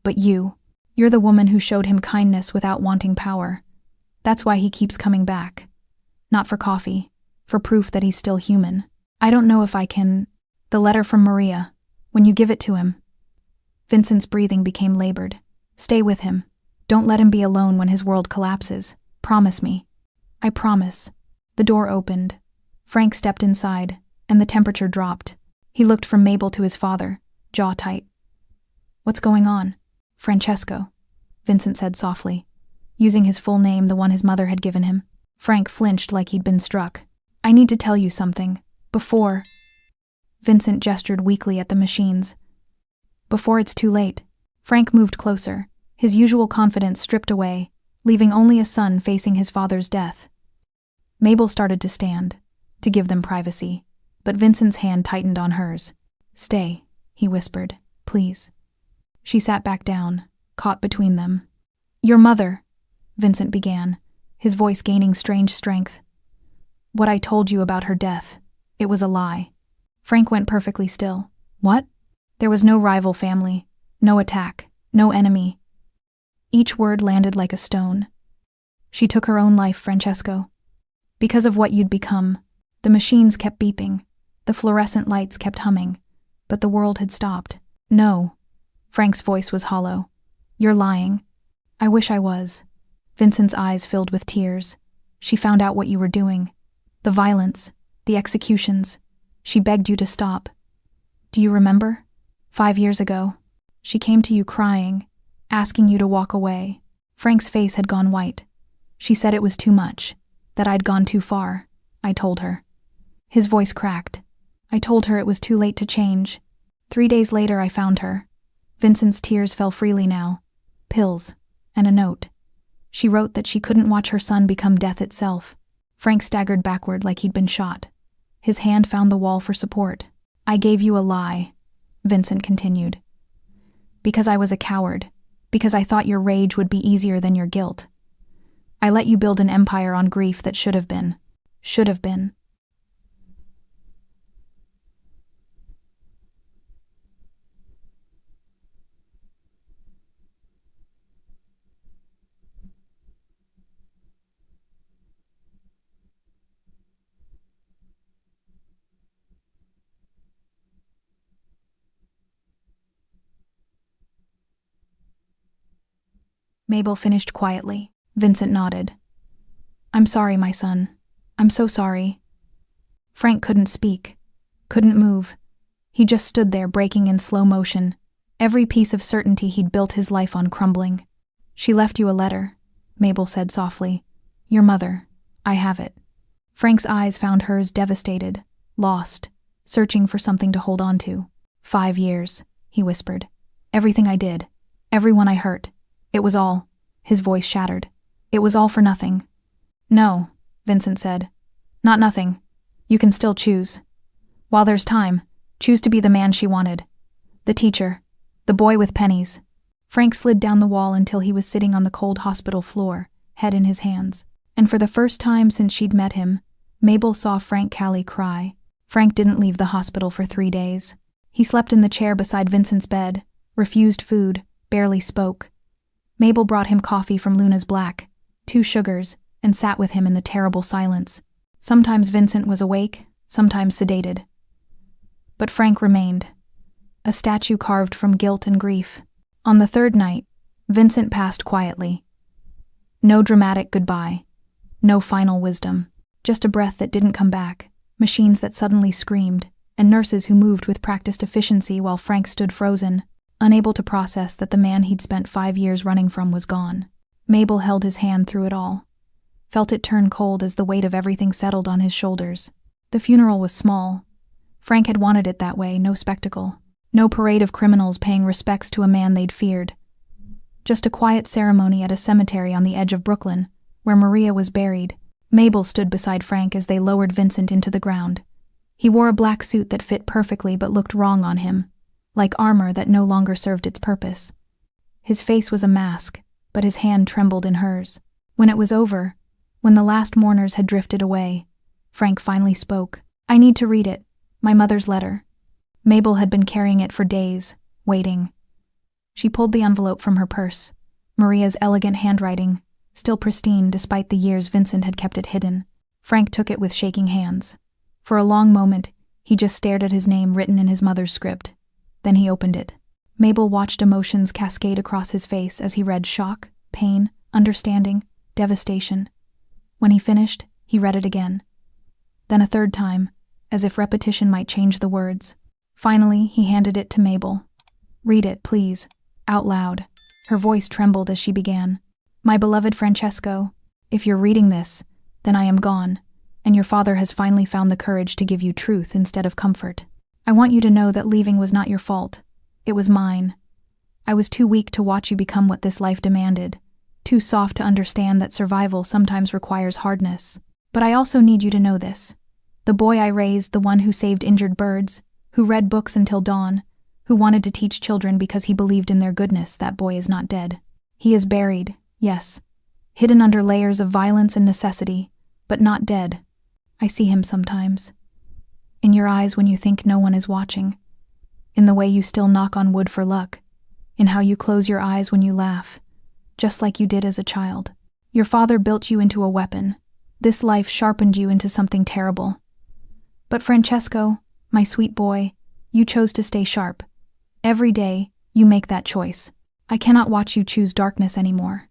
"But you're the woman who showed him kindness without wanting power. That's why he keeps coming back. Not for coffee, for proof that he's still human. I don't know if I can—" "The letter from Maria. When you give it to him." Vincent's breathing became labored. "Stay with him. Don't let him be alone when his world collapses. Promise me." "I promise." The door opened. Frank stepped inside, and the temperature dropped. He looked from Mabel to his father, jaw tight. "What's going on?" "Francesco," Vincent said softly, using his full name, the one his mother had given him. Frank flinched like he'd been struck. "I need to tell you something. Before—" Vincent gestured weakly at the machines. "Before it's too late." Frank moved closer, his usual confidence stripped away, leaving only a son facing his father's death. Mabel started to stand, to give them privacy, but Vincent's hand tightened on hers. "Stay," he whispered. "Please." She sat back down, caught between them. "Your mother," Vincent began, his voice gaining strange strength. "What I told you about her death, it was a lie." Frank went perfectly still. "What?" "There was no rival family, no attack, no enemy." Each word landed like a stone. "She took her own life, Francesco. Because of what you'd become. The machines kept beeping. The fluorescent lights kept humming. But the world had stopped." "No." Frank's voice was hollow. "You're lying." "I wish I was." Vincent's eyes filled with tears. "She found out what you were doing. The violence, the executions. She begged you to stop. Do you remember? 5 years ago. She came to you crying, asking you to walk away." Frank's face had gone white. "She said it was too much, that I'd gone too far. I told her." His voice cracked. I told her it was too late to change. 3 days later, I found her. Vincent's tears fell freely now. Pills. And a note. She wrote that she couldn't watch her son become death itself. Frank staggered backward like he'd been shot. His hand found the wall for support. I gave you a lie, Vincent continued. Because I was a coward. Because I thought your rage would be easier than your guilt. I let you build an empire on grief that should have been. Should have been. Mabel finished quietly. Vincent nodded. I'm sorry, my son. I'm so sorry. Frank couldn't speak. Couldn't move. He just stood there breaking in slow motion, every piece of certainty he'd built his life on crumbling. She left you a letter, Mabel said softly. Your mother. I have it. Frank's eyes found hers devastated, lost, searching for something to hold on to. 5 years, he whispered. Everything I did. Everyone I hurt. It was all. His voice shattered. It was all for nothing. No, Vincent said. Not nothing. You can still choose. While there's time, choose to be the man she wanted. The teacher. The boy with pennies. Frank slid down the wall until he was sitting on the cold hospital floor, head in his hands. And for the first time since she'd met him, Mabel saw Frank Callie cry. Frank didn't leave the hospital for 3 days. He slept in the chair beside Vincent's bed, refused food, barely spoke. Mabel brought him coffee from Luna's Black, 2 sugars, and sat with him in the terrible silence. Sometimes Vincent was awake, sometimes sedated. But Frank remained, a statue carved from guilt and grief. On the 3rd night, Vincent passed quietly. No dramatic goodbye, no final wisdom, just a breath that didn't come back, machines that suddenly screamed, and nurses who moved with practiced efficiency while Frank stood frozen, unable to process that the man he'd spent 5 years running from was gone. Mabel held his hand through it all, felt it turn cold as the weight of everything settled on his shoulders. The funeral was small. Frank had wanted it that way, no spectacle. No parade of criminals paying respects to a man they'd feared. Just a quiet ceremony at a cemetery on the edge of Brooklyn, where Maria was buried. Mabel stood beside Frank as they lowered Vincent into the ground. He wore a black suit that fit perfectly but looked wrong on him, like armor that no longer served its purpose. His face was a mask, but his hand trembled in hers. When it was over, when the last mourners had drifted away, Frank finally spoke. I need to read it, my mother's letter. Mabel had been carrying it for days, waiting. She pulled the envelope from her purse, Maria's elegant handwriting, still pristine despite the years Vincent had kept it hidden. Frank took it with shaking hands. For a long moment, he just stared at his name written in his mother's script. Then he opened it. Mabel watched emotions cascade across his face as he read shock, pain, understanding, devastation. When he finished, he read it again. Then a 3rd time, as if repetition might change the words. Finally, he handed it to Mabel. Read it, please, out loud. Her voice trembled as she began. My beloved Francesco, if you're reading this, then I am gone, and your father has finally found the courage to give you truth instead of comfort. I want you to know that leaving was not your fault. It was mine. I was too weak to watch you become what this life demanded, too soft to understand that survival sometimes requires hardness. But I also need you to know this. The boy I raised, the one who saved injured birds, who read books until dawn, who wanted to teach children because he believed in their goodness, that boy is not dead. He is buried, yes, hidden under layers of violence and necessity, but not dead. I see him sometimes. In your eyes when you think no one is watching. In the way you still knock on wood for luck. In how you close your eyes when you laugh, just like you did as a child. Your father built you into a weapon. This life sharpened you into something terrible. But Francesco, my sweet boy, you chose to stay sharp. Every day, you make that choice. I cannot watch you choose darkness anymore.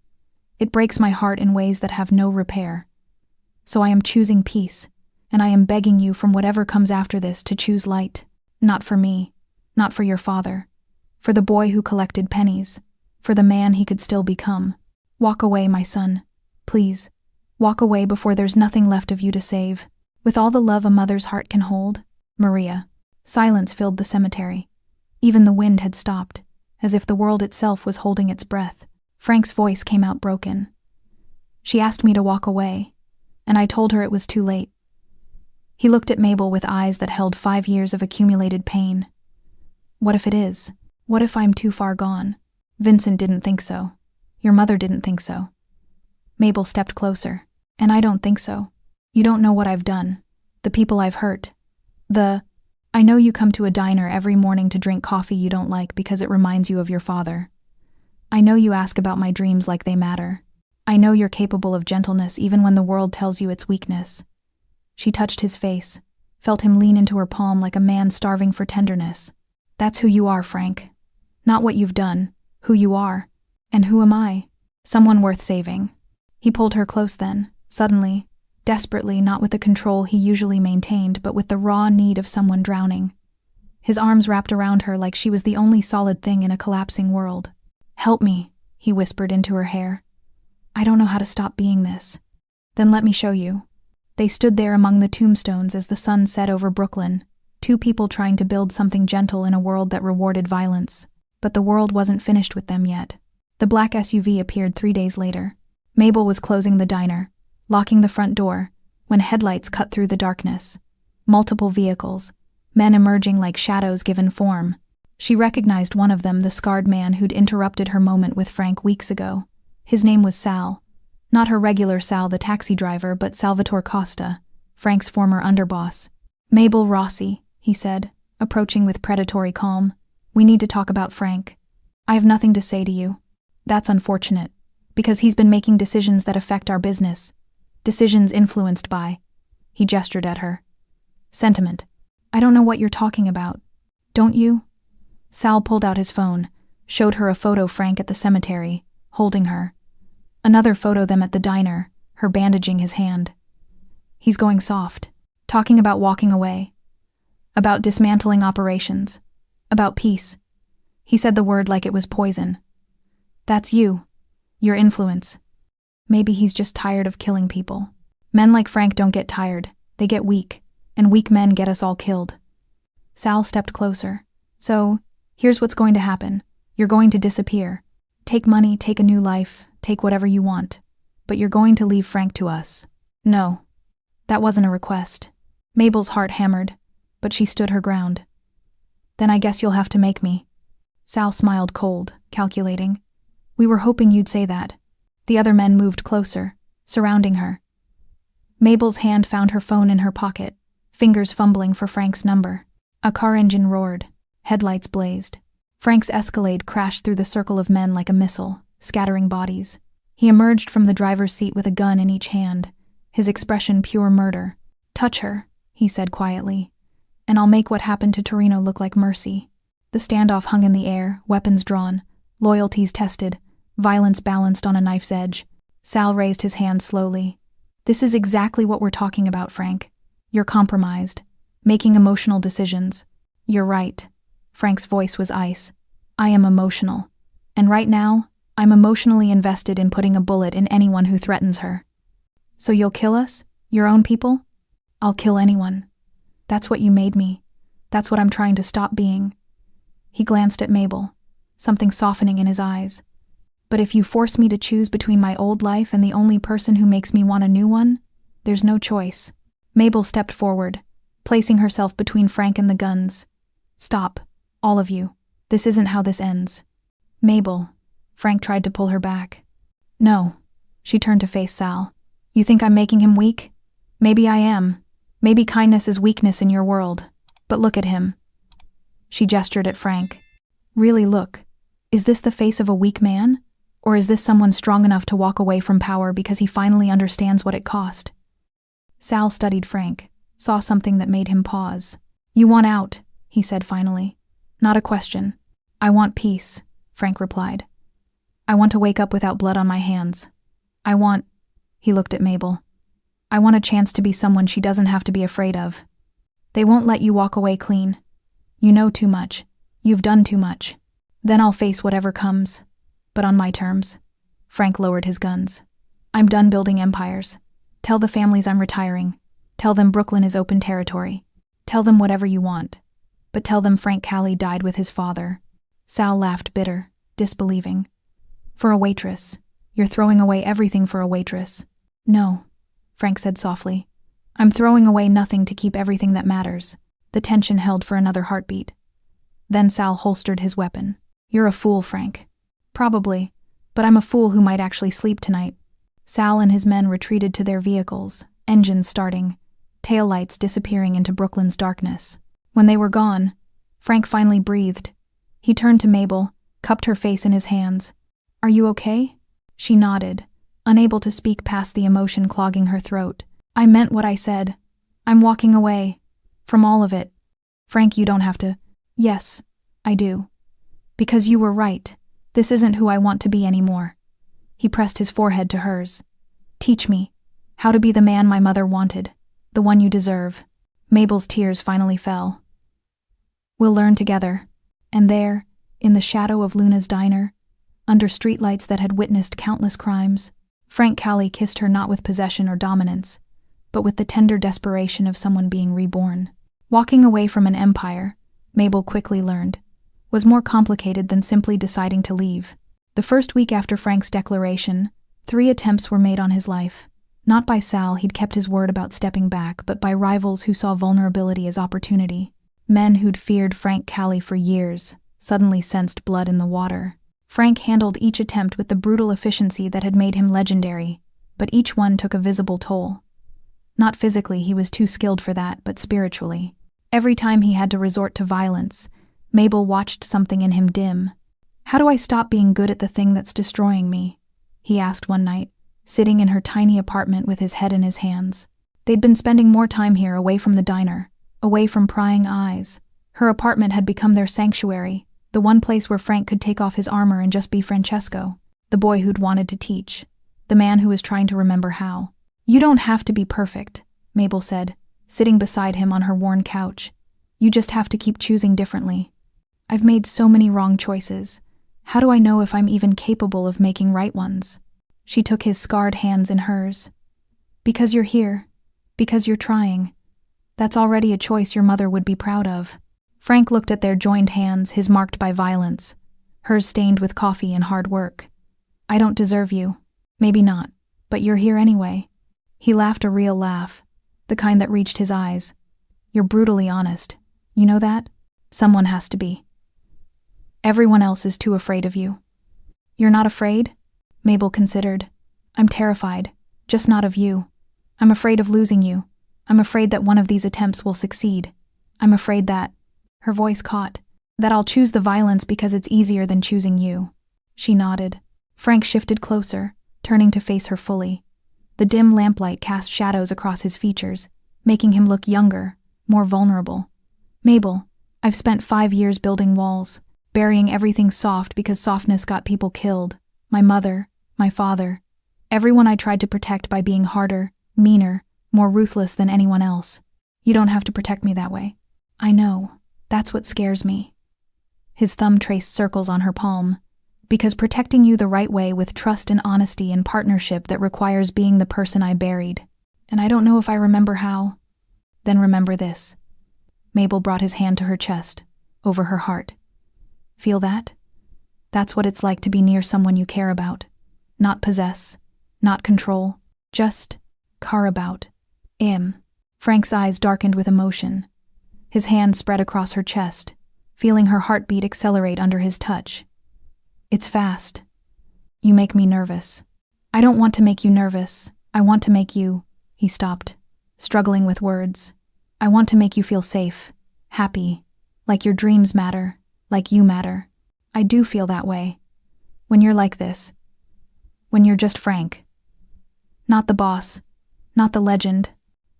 It breaks my heart in ways that have no repair. So I am choosing peace, and I am begging you from whatever comes after this to choose light. Not for me, not for your father, for the boy who collected pennies, for the man he could still become. Walk away, my son. Please, walk away before there's nothing left of you to save. With all the love a mother's heart can hold, Maria. Silence filled the cemetery. Even the wind had stopped, as if the world itself was holding its breath. Frank's voice came out broken. She asked me to walk away, and I told her it was too late. He looked at Mabel with eyes that held 5 years of accumulated pain. What if it is? What if I'm too far gone? Vincent didn't think so. Your mother didn't think so. Mabel stepped closer. And I don't think so. You don't know what I've done. The people I've hurt. I know you come to a diner every morning to drink coffee you don't like because it reminds you of your father. I know you ask about my dreams like they matter. I know you're capable of gentleness even when the world tells you it's weakness. She touched his face, felt him lean into her palm like a man starving for tenderness. That's who you are, Frank. Not what you've done, who you are. And who am I? Someone worth saving. He pulled her close then, suddenly, desperately, not with the control he usually maintained, but with the raw need of someone drowning. His arms wrapped around her like she was the only solid thing in a collapsing world. Help me, he whispered into her hair. I don't know how to stop being this. Then let me show you. They stood there among the tombstones as the sun set over Brooklyn, 2 people trying to build something gentle in a world that rewarded violence. But the world wasn't finished with them yet. The black SUV appeared 3 days later. Mabel was closing the diner, locking the front door, when headlights cut through the darkness. Multiple vehicles, men emerging like shadows given form. She recognized one of them, the scarred man who'd interrupted her moment with Frank weeks ago. His name was Sal. Not her regular Sal, the taxi driver, but Salvatore Costa, Frank's former underboss. Mabel Rossi, he said, approaching with predatory calm. We need to talk about Frank. I have nothing to say to you. That's unfortunate, because he's been making decisions that affect our business. Decisions influenced by, he gestured at her, sentiment. I don't know what you're talking about. Don't you? Sal pulled out his phone, showed her a photo Frank at the cemetery, holding her. Another photo them at the diner, her bandaging his hand. He's going soft, talking about walking away, about dismantling operations, about peace. He said the word like it was poison. That's you, your influence. Maybe he's just tired of killing people. Men like Frank don't get tired, they get weak, and weak men get us all killed. Sal stepped closer. So, here's what's going to happen. You're going to disappear. Take money, take a new life, take whatever you want. But you're going to leave Frank to us. No. That wasn't a request. Mabel's heart hammered, but she stood her ground. Then I guess you'll have to make me. Sal smiled cold, calculating. We were hoping you'd say that. The other men moved closer, surrounding her. Mabel's hand found her phone in her pocket, fingers fumbling for Frank's number. A car engine roared. Headlights blazed. Frank's Escalade crashed through the circle of men like a missile, scattering bodies. He emerged from the driver's seat with a gun in each hand, his expression pure murder. Touch her, he said quietly, and I'll make what happened to Torino look like mercy. The standoff hung in the air, weapons drawn, loyalties tested, violence balanced on a knife's edge. Sal raised his hand slowly. This is exactly what we're talking about, Frank. You're compromised, making emotional decisions. You're right. Frank's voice was ice. I am emotional. And right now, I'm emotionally invested in putting a bullet in anyone who threatens her. So you'll kill us? Your own people? I'll kill anyone. That's what you made me. That's what I'm trying to stop being. He glanced at Mabel, something softening in his eyes. But if you force me to choose between my old life and the only person who makes me want a new one, there's no choice. Mabel stepped forward, placing herself between Frank and the guns. Stop, all of you. This isn't how this ends. Mabel. Frank tried to pull her back. No. She turned to face Sal. You think I'm making him weak? Maybe I am. Maybe kindness is weakness in your world. But look at him. She gestured at Frank. Really look. Is this the face of a weak man? Or is this someone strong enough to walk away from power because he finally understands what it cost? Sal studied Frank, saw something that made him pause. You want out, he said finally. Not a question. I want peace, Frank replied. I want to wake up without blood on my hands. He looked at Mabel. I want a chance to be someone she doesn't have to be afraid of. They won't let you walk away clean. You know too much. You've done too much. Then I'll face whatever comes. But on my terms. Frank lowered his guns. I'm done building empires. Tell the families I'm retiring. Tell them Brooklyn is open territory. Tell them whatever you want, but tell them Frank Callie died with his father. Sal laughed bitter, disbelieving. For a waitress. You're throwing away everything for a waitress. No, Frank said softly. I'm throwing away nothing to keep everything that matters. The tension held for another heartbeat. Then Sal holstered his weapon. You're a fool, Frank. Probably, but I'm a fool who might actually sleep tonight. Sal and his men retreated to their vehicles, engines starting, taillights disappearing into Brooklyn's darkness. When they were gone, Frank finally breathed. He turned to Mabel, cupped her face in his hands. Are you okay? She nodded, unable to speak past the emotion clogging her throat. I meant what I said. I'm walking away. From all of it. Frank, you don't have to. Yes, I do. Because you were right. This isn't who I want to be anymore. He pressed his forehead to hers. Teach me how to be the man my mother wanted, the one you deserve. Mabel's tears finally fell. We'll learn together. And there, in the shadow of Luna's diner, under streetlights that had witnessed countless crimes, Frank Callie kissed her not with possession or dominance, but with the tender desperation of someone being reborn. Walking away from an empire, Mabel quickly learned, was more complicated than simply deciding to leave. The first week after Frank's declaration, 3 attempts were made on his life. Not by Sal, he'd kept his word about stepping back, but by rivals who saw vulnerability as opportunity. Men who'd feared Frank Callie for years suddenly sensed blood in the water. Frank handled each attempt with the brutal efficiency that had made him legendary, but each one took a visible toll. Not physically, he was too skilled for that, but spiritually. Every time he had to resort to violence, Mabel watched something in him dim. How do I stop being good at the thing that's destroying me? He asked one night, sitting in her tiny apartment with his head in his hands. They'd been spending more time here, away from the diner, away from prying eyes. Her apartment had become their sanctuary, the one place where Frank could take off his armor and just be Francesco, the boy who'd wanted to teach, the man who was trying to remember how. You don't have to be perfect, Mabel said, sitting beside him on her worn couch. You just have to keep choosing differently. I've made so many wrong choices. How do I know if I'm even capable of making right ones? She took his scarred hands in hers. Because you're here. Because you're trying. That's already a choice your mother would be proud of. Frank looked at their joined hands, his marked by violence, hers stained with coffee and hard work. I don't deserve you. Maybe not, but you're here anyway. He laughed a real laugh, the kind that reached his eyes. You're brutally honest. You know that? Someone has to be. Everyone else is too afraid of you. You're not afraid? Mabel considered. I'm terrified, just not of you. I'm afraid of losing you. I'm afraid that one of these attempts will succeed. I'm afraid that, her voice caught, that I'll choose the violence because it's easier than choosing you. She nodded. Frank shifted closer, turning to face her fully. The dim lamplight cast shadows across his features, making him look younger, more vulnerable. Mabel, I've spent 5 years building walls, burying everything soft because softness got people killed. My mother, my father, everyone I tried to protect by being harder, meaner, more ruthless than anyone else. You don't have to protect me that way. I know. That's what scares me. His thumb traced circles on her palm. Because protecting you the right way with trust and honesty and partnership that requires being the person I buried. And I don't know if I remember how. Then remember this. Mabel brought his hand to her chest, over her heart. Feel that? That's what it's like to be near someone you care about. Not possess, not control, just care about. Frank's eyes darkened with emotion. His hand spread across her chest, feeling her heartbeat accelerate under his touch. It's fast. You make me nervous. I don't want to make you nervous. I want to make you... He stopped, struggling with words. I want to make you feel safe, happy, like your dreams matter, like you matter. I do feel that way. When you're like this. When you're just Frank. Not the boss, not the legend,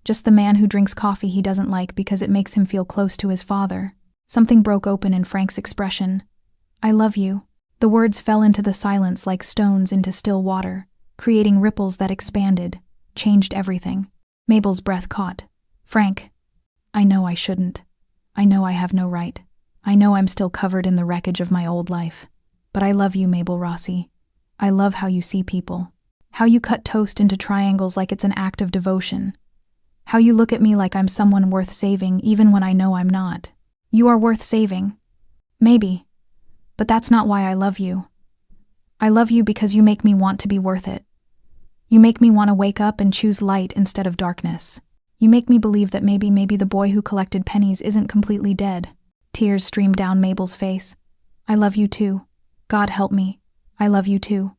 just the man who drinks coffee he doesn't like because it makes him feel close to his father. Something broke open in Frank's expression. I love you. The words fell into the silence like stones into still water, creating ripples that expanded, changed everything. Mabel's breath caught. Frank, I know I shouldn't. I know I have no right. I know I'm still covered in the wreckage of my old life. But I love you, Mabel Rossi. I love how you see people. How you cut toast into triangles like it's an act of devotion. How you look at me like I'm someone worth saving even when I know I'm not. You are worth saving. Maybe. But that's not why I love you. I love you because you make me want to be worth it. You make me want to wake up and choose light instead of darkness. You make me believe that maybe the boy who collected pennies isn't completely dead. Tears streamed down Mabel's face. I love you too. God help me. I love you too.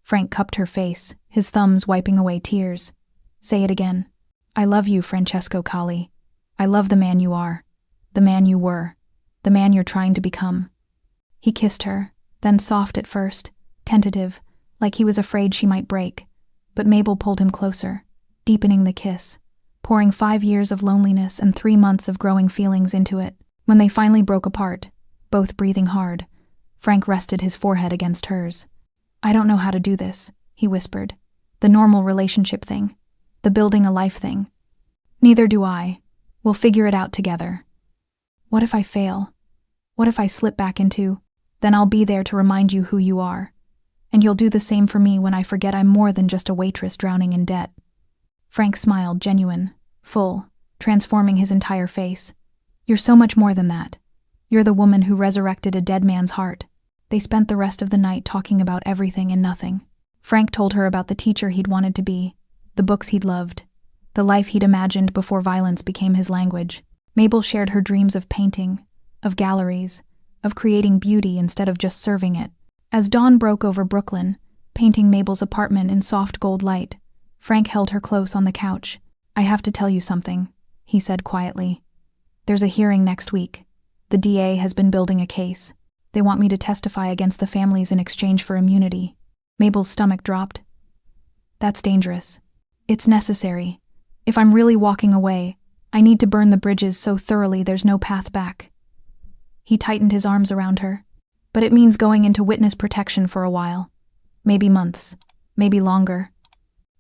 Frank cupped her face, his thumbs wiping away tears. Say it again. I love you, Francesco Colli. I love the man you are. The man you were. The man you're trying to become. He kissed her, then soft at first, tentative, like he was afraid she might break. But Mabel pulled him closer, deepening the kiss, pouring 5 years of loneliness and 3 months of growing feelings into it. When they finally broke apart, both breathing hard, Frank rested his forehead against hers. I don't know how to do this, he whispered. The normal relationship thing. The building a life thing. Neither do I. We'll figure it out together. What if I fail? What if I slip back into? Then I'll be there to remind you who you are. And you'll do the same for me when I forget I'm more than just a waitress drowning in debt. Frank smiled, genuine, full, transforming his entire face. You're so much more than that. You're the woman who resurrected a dead man's heart. They spent the rest of the night talking about everything and nothing. Frank told her about the teacher he'd wanted to be, the books he'd loved, the life he'd imagined before violence became his language. Mabel shared her dreams of painting, of galleries, of creating beauty instead of just serving it. As dawn broke over Brooklyn, painting Mabel's apartment in soft gold light, Frank held her close on the couch. I have to tell you something, he said quietly. There's a hearing next week. The DA has been building a case. They want me to testify against the families in exchange for immunity. Mabel's stomach dropped. That's dangerous. It's necessary. If I'm really walking away, I need to burn the bridges so thoroughly there's no path back. He tightened his arms around her. But it means going into witness protection for a while. Maybe months. Maybe longer.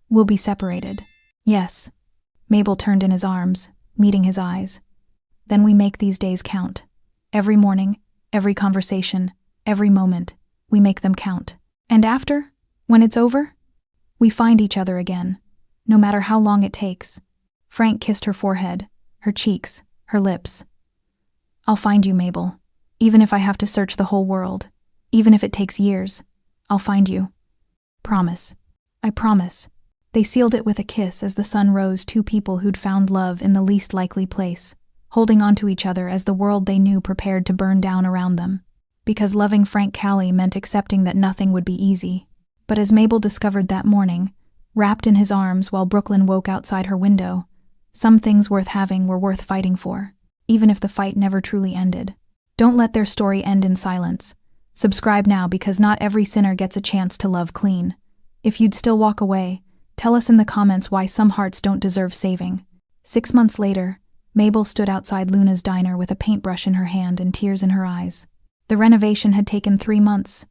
We'll be separated. Yes. Mabel turned in his arms, meeting his eyes. Then we make these days count. Every morning, every conversation, every moment, we make them count. And after, when it's over, we find each other again, no matter how long it takes. Frank kissed her forehead, her cheeks, her lips. I'll find you, Mabel. Even if I have to search the whole world, even if it takes years, I'll find you. Promise. I promise. They sealed it with a kiss as the sun rose, two people who'd found love in the least likely place, holding on to each other as the world they knew prepared to burn down around them. Because loving Frank Colli meant accepting that nothing would be easy. But as Mabel discovered that morning, wrapped in his arms while Brooklyn woke outside her window, some things worth having were worth fighting for, even if the fight never truly ended. Don't let their story end in silence. Subscribe now because not every sinner gets a chance to love clean. If you'd still walk away, tell us in the comments why some hearts don't deserve saving. 6 months later, Mabel stood outside Luna's diner with a paintbrush in her hand and tears in her eyes. The renovation had taken 3 months.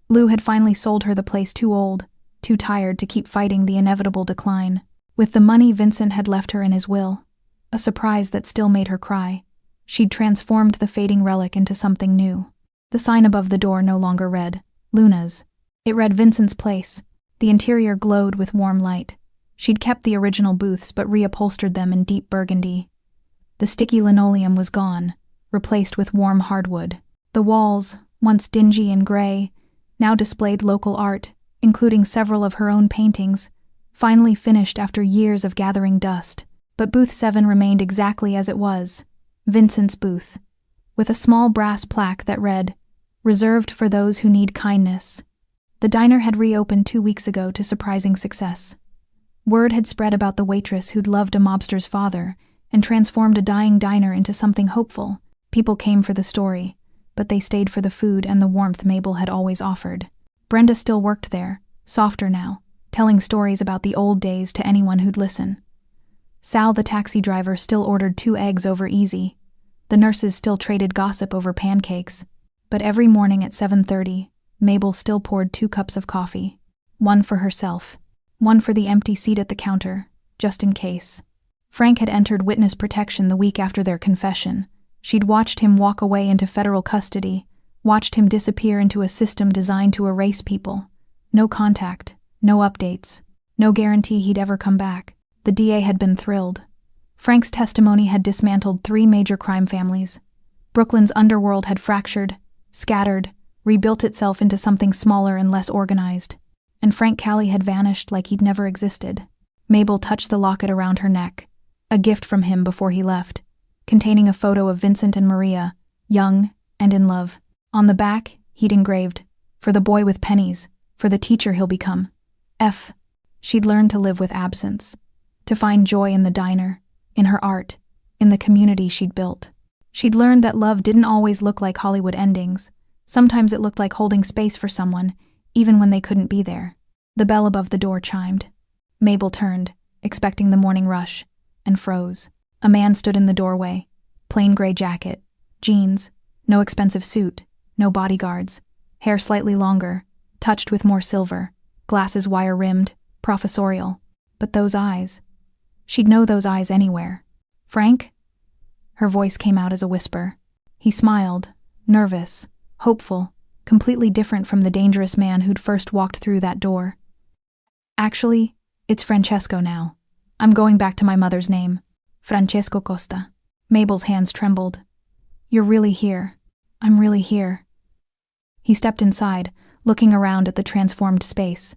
Lou had finally sold her the place too old, too tired to keep fighting the inevitable decline. With the money Vincent had left her in his will, a surprise that still made her cry, she'd transformed the fading relic into something new. The sign above the door no longer read, Luna's. It read Vincent's place. The interior glowed with warm light. She'd kept the original booths but reupholstered them in deep burgundy. The sticky linoleum was gone, replaced with warm hardwood. The walls, once dingy and gray, now displayed local art, including several of her own paintings, finally finished after years of gathering dust. But booth 7 remained exactly as it was, Vincent's booth, with a small brass plaque that read, Reserved for those who need kindness. The diner had reopened 2 weeks ago to surprising success. Word had spread about the waitress who'd loved a mobster's father and transformed a dying diner into something hopeful. People came for the story, but they stayed for the food and the warmth Mabel had always offered. Brenda still worked there, softer now, telling stories about the old days to anyone who'd listen. Sal, the taxi driver, still ordered 2 eggs over easy. The nurses still traded gossip over pancakes. But every morning at 7:30, Mabel still poured 2 cups of coffee. One for herself, one for the empty seat at the counter, just in case. Frank had entered witness protection the week after their confession. She'd watched him walk away into federal custody, watched him disappear into a system designed to erase people. No contact, no updates, no guarantee he'd ever come back. The DA had been thrilled. Frank's testimony had dismantled 3 major crime families. Brooklyn's underworld had fractured, scattered, rebuilt itself into something smaller and less organized. And Frank Callie had vanished like he'd never existed. Mabel touched the locket around her neck, a gift from him before he left, containing a photo of Vincent and Maria, young and in love. On the back, he'd engraved, "For the boy with pennies, for the teacher he'll become." She'd learned to live with absence, to find joy in the diner, in her art, in the community she'd built. She'd learned that love didn't always look like Hollywood endings. Sometimes it looked like holding space for someone, even when they couldn't be there. The bell above the door chimed. Mabel turned, expecting the morning rush, and froze. A man stood in the doorway, plain gray jacket, jeans, no expensive suit, no bodyguards, hair slightly longer, touched with more silver, glasses wire-rimmed, professorial. But those eyes. She'd know those eyes anywhere. "Frank?" Her voice came out as a whisper. He smiled, nervous, hopeful, completely different from the dangerous man who'd first walked through that door. "Actually, it's Francesco now. I'm going back to my mother's name. Francesco Costa." Mabel's hands trembled. "You're really here. I'm really here." He stepped inside, looking around at the transformed space.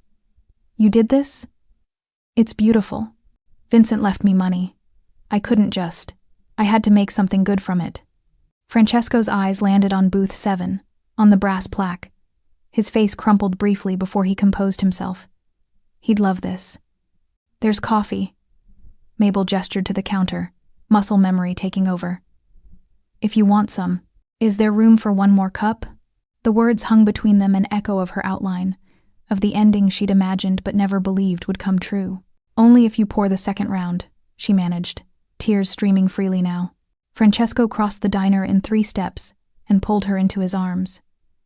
"You did this? It's beautiful. Vincent left me money. I couldn't just. I had to make something good from it." Francesco's eyes landed on booth 7, on the brass plaque. His face crumpled briefly before he composed himself. He'd love this. "There's coffee." Mabel gestured to the counter, muscle memory taking over. "If you want some. Is there room for one more cup?" The words hung between them an echo of her outline, of the ending she'd imagined but never believed would come true. "Only if you pour the second round," she managed, tears streaming freely now. Francesco crossed the diner in 3 steps and pulled her into his arms.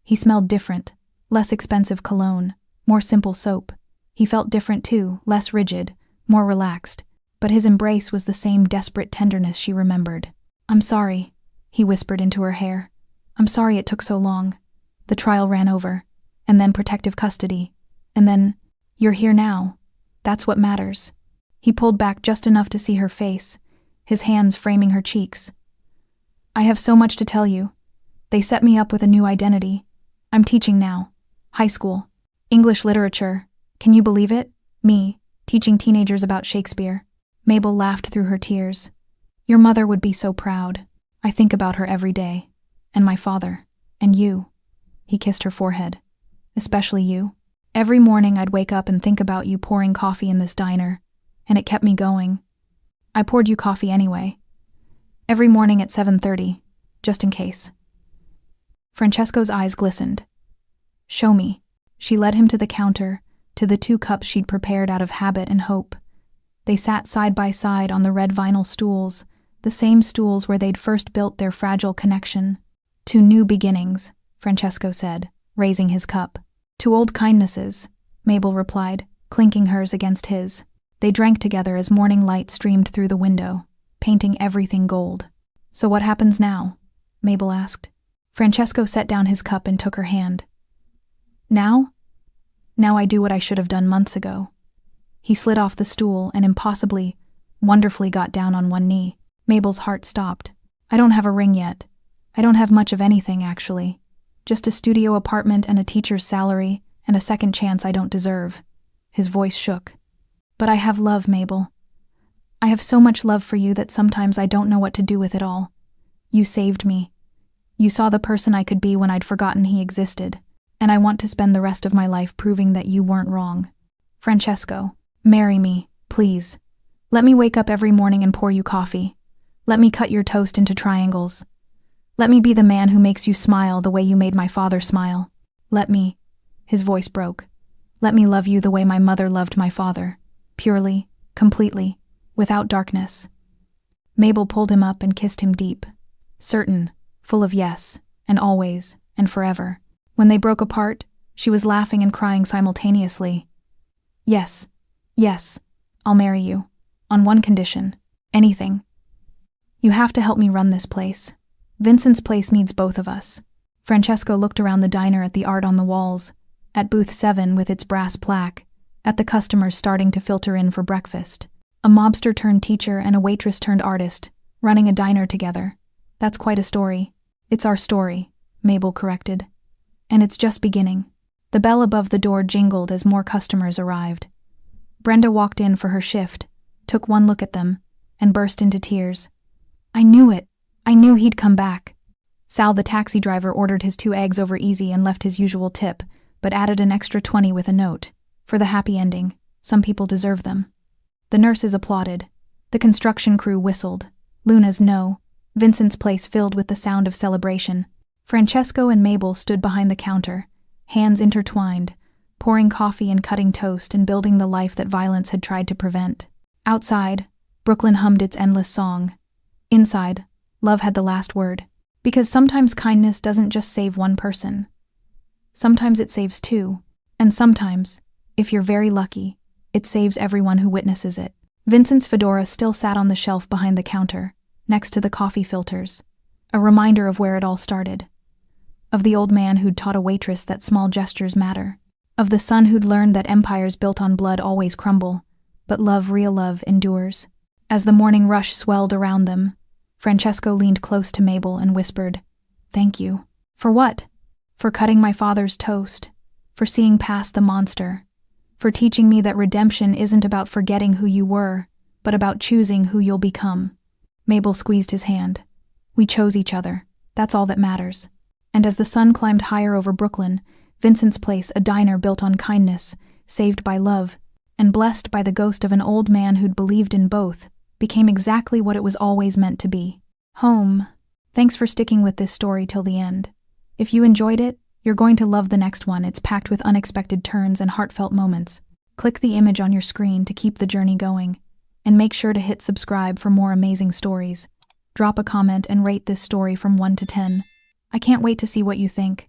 He smelled different, less expensive cologne, more simple soap. He felt different too, less rigid, more relaxed, but his embrace was the same desperate tenderness she remembered. "I'm sorry," he whispered into her hair. "I'm sorry it took so long. The trial ran over, and then protective custody, and then, you're here now. That's what matters." He pulled back just enough to see her face, his hands framing her cheeks. "I have so much to tell you. They set me up with a new identity. I'm teaching now. High school. English literature. Can you believe it? Me, teaching teenagers about Shakespeare." Mabel laughed through her tears. "Your mother would be so proud. I think about her every day. And my father. And you." He kissed her forehead. "Especially you. Every morning I'd wake up and think about you pouring coffee in this diner, and it kept me going. I poured you coffee anyway. Every morning at 7:30, just in case." Francesco's eyes glistened. "Show me." She led him to the counter, to the 2 cups she'd prepared out of habit and hope. They sat side by side on the red vinyl stools, the same stools where they'd first built their fragile connection. "To new beginnings," Francesco said, raising his cup. "To old kindnesses," Mabel replied, clinking hers against his. They drank together as morning light streamed through the window, painting everything gold. "So what happens now?" Mabel asked. Francesco set down his cup and took her hand. "Now? Now I do what I should have done months ago." He slid off the stool and impossibly, wonderfully got down on one knee. Mabel's heart stopped. "I don't have a ring yet. I don't have much of anything, actually. Just a studio apartment and a teacher's salary and a second chance I don't deserve." His voice shook. "But I have love, Mabel. I have so much love for you that sometimes I don't know what to do with it all. You saved me. You saw the person I could be when I'd forgotten he existed, and I want to spend the rest of my life proving that you weren't wrong. Francesco, marry me, please. Let me wake up every morning and pour you coffee. Let me cut your toast into triangles. Let me be the man who makes you smile the way you made my father smile. Let me," his voice broke, "let me love you the way my mother loved my father, purely, completely, without darkness." Mabel pulled him up and kissed him deep, certain, full of yes, and always, and forever. When they broke apart, she was laughing and crying simultaneously. "Yes, yes, I'll marry you. On one condition. Anything. You have to help me run this place. Vincent's place needs both of us." Francesco looked around the diner at the art on the walls, at booth 7 with its brass plaque, at the customers starting to filter in for breakfast. A mobster turned teacher and a waitress turned artist, running a diner together. That's quite a story. It's our story, Mabel corrected. And it's just beginning. The bell above the door jingled as more customers arrived. Brenda walked in for her shift, took one look at them, and burst into tears. I knew it. I knew he'd come back. Sal, the taxi driver, ordered his 2 eggs over easy and left his usual tip, but added an extra 20 with a note. For the happy ending, some people deserve them. The nurses applauded. The construction crew whistled. Luna's no. Vincent's place filled with the sound of celebration. Francesco and Mabel stood behind the counter, hands intertwined, pouring coffee and cutting toast and building the life that violence had tried to prevent. Outside, Brooklyn hummed its endless song. Inside, love had the last word. Because sometimes kindness doesn't just save one person. Sometimes it saves 2. And sometimes, if you're very lucky, it saves everyone who witnesses it. Vincent's fedora still sat on the shelf behind the counter, next to the coffee filters, a reminder of where it all started. Of the old man who'd taught a waitress that small gestures matter. Of the son who'd learned that empires built on blood always crumble, but love, real love, endures. As the morning rush swelled around them, Francesco leaned close to Mabel and whispered, "Thank you." For what? For cutting my father's toast, for seeing past the monster, for teaching me that redemption isn't about forgetting who you were, but about choosing who you'll become. Mabel squeezed his hand. We chose each other. That's all that matters. And as the sun climbed higher over Brooklyn, Vincent's place, a diner built on kindness, saved by love, and blessed by the ghost of an old man who'd believed in both, became exactly what it was always meant to be. Home. Thanks for sticking with this story till the end. If you enjoyed it, you're going to love the next one. It's packed with unexpected turns and heartfelt moments. Click the image on your screen to keep the journey going, and make sure to hit subscribe for more amazing stories. Drop a comment and rate this story from 1 to 10. I can't wait to see what you think.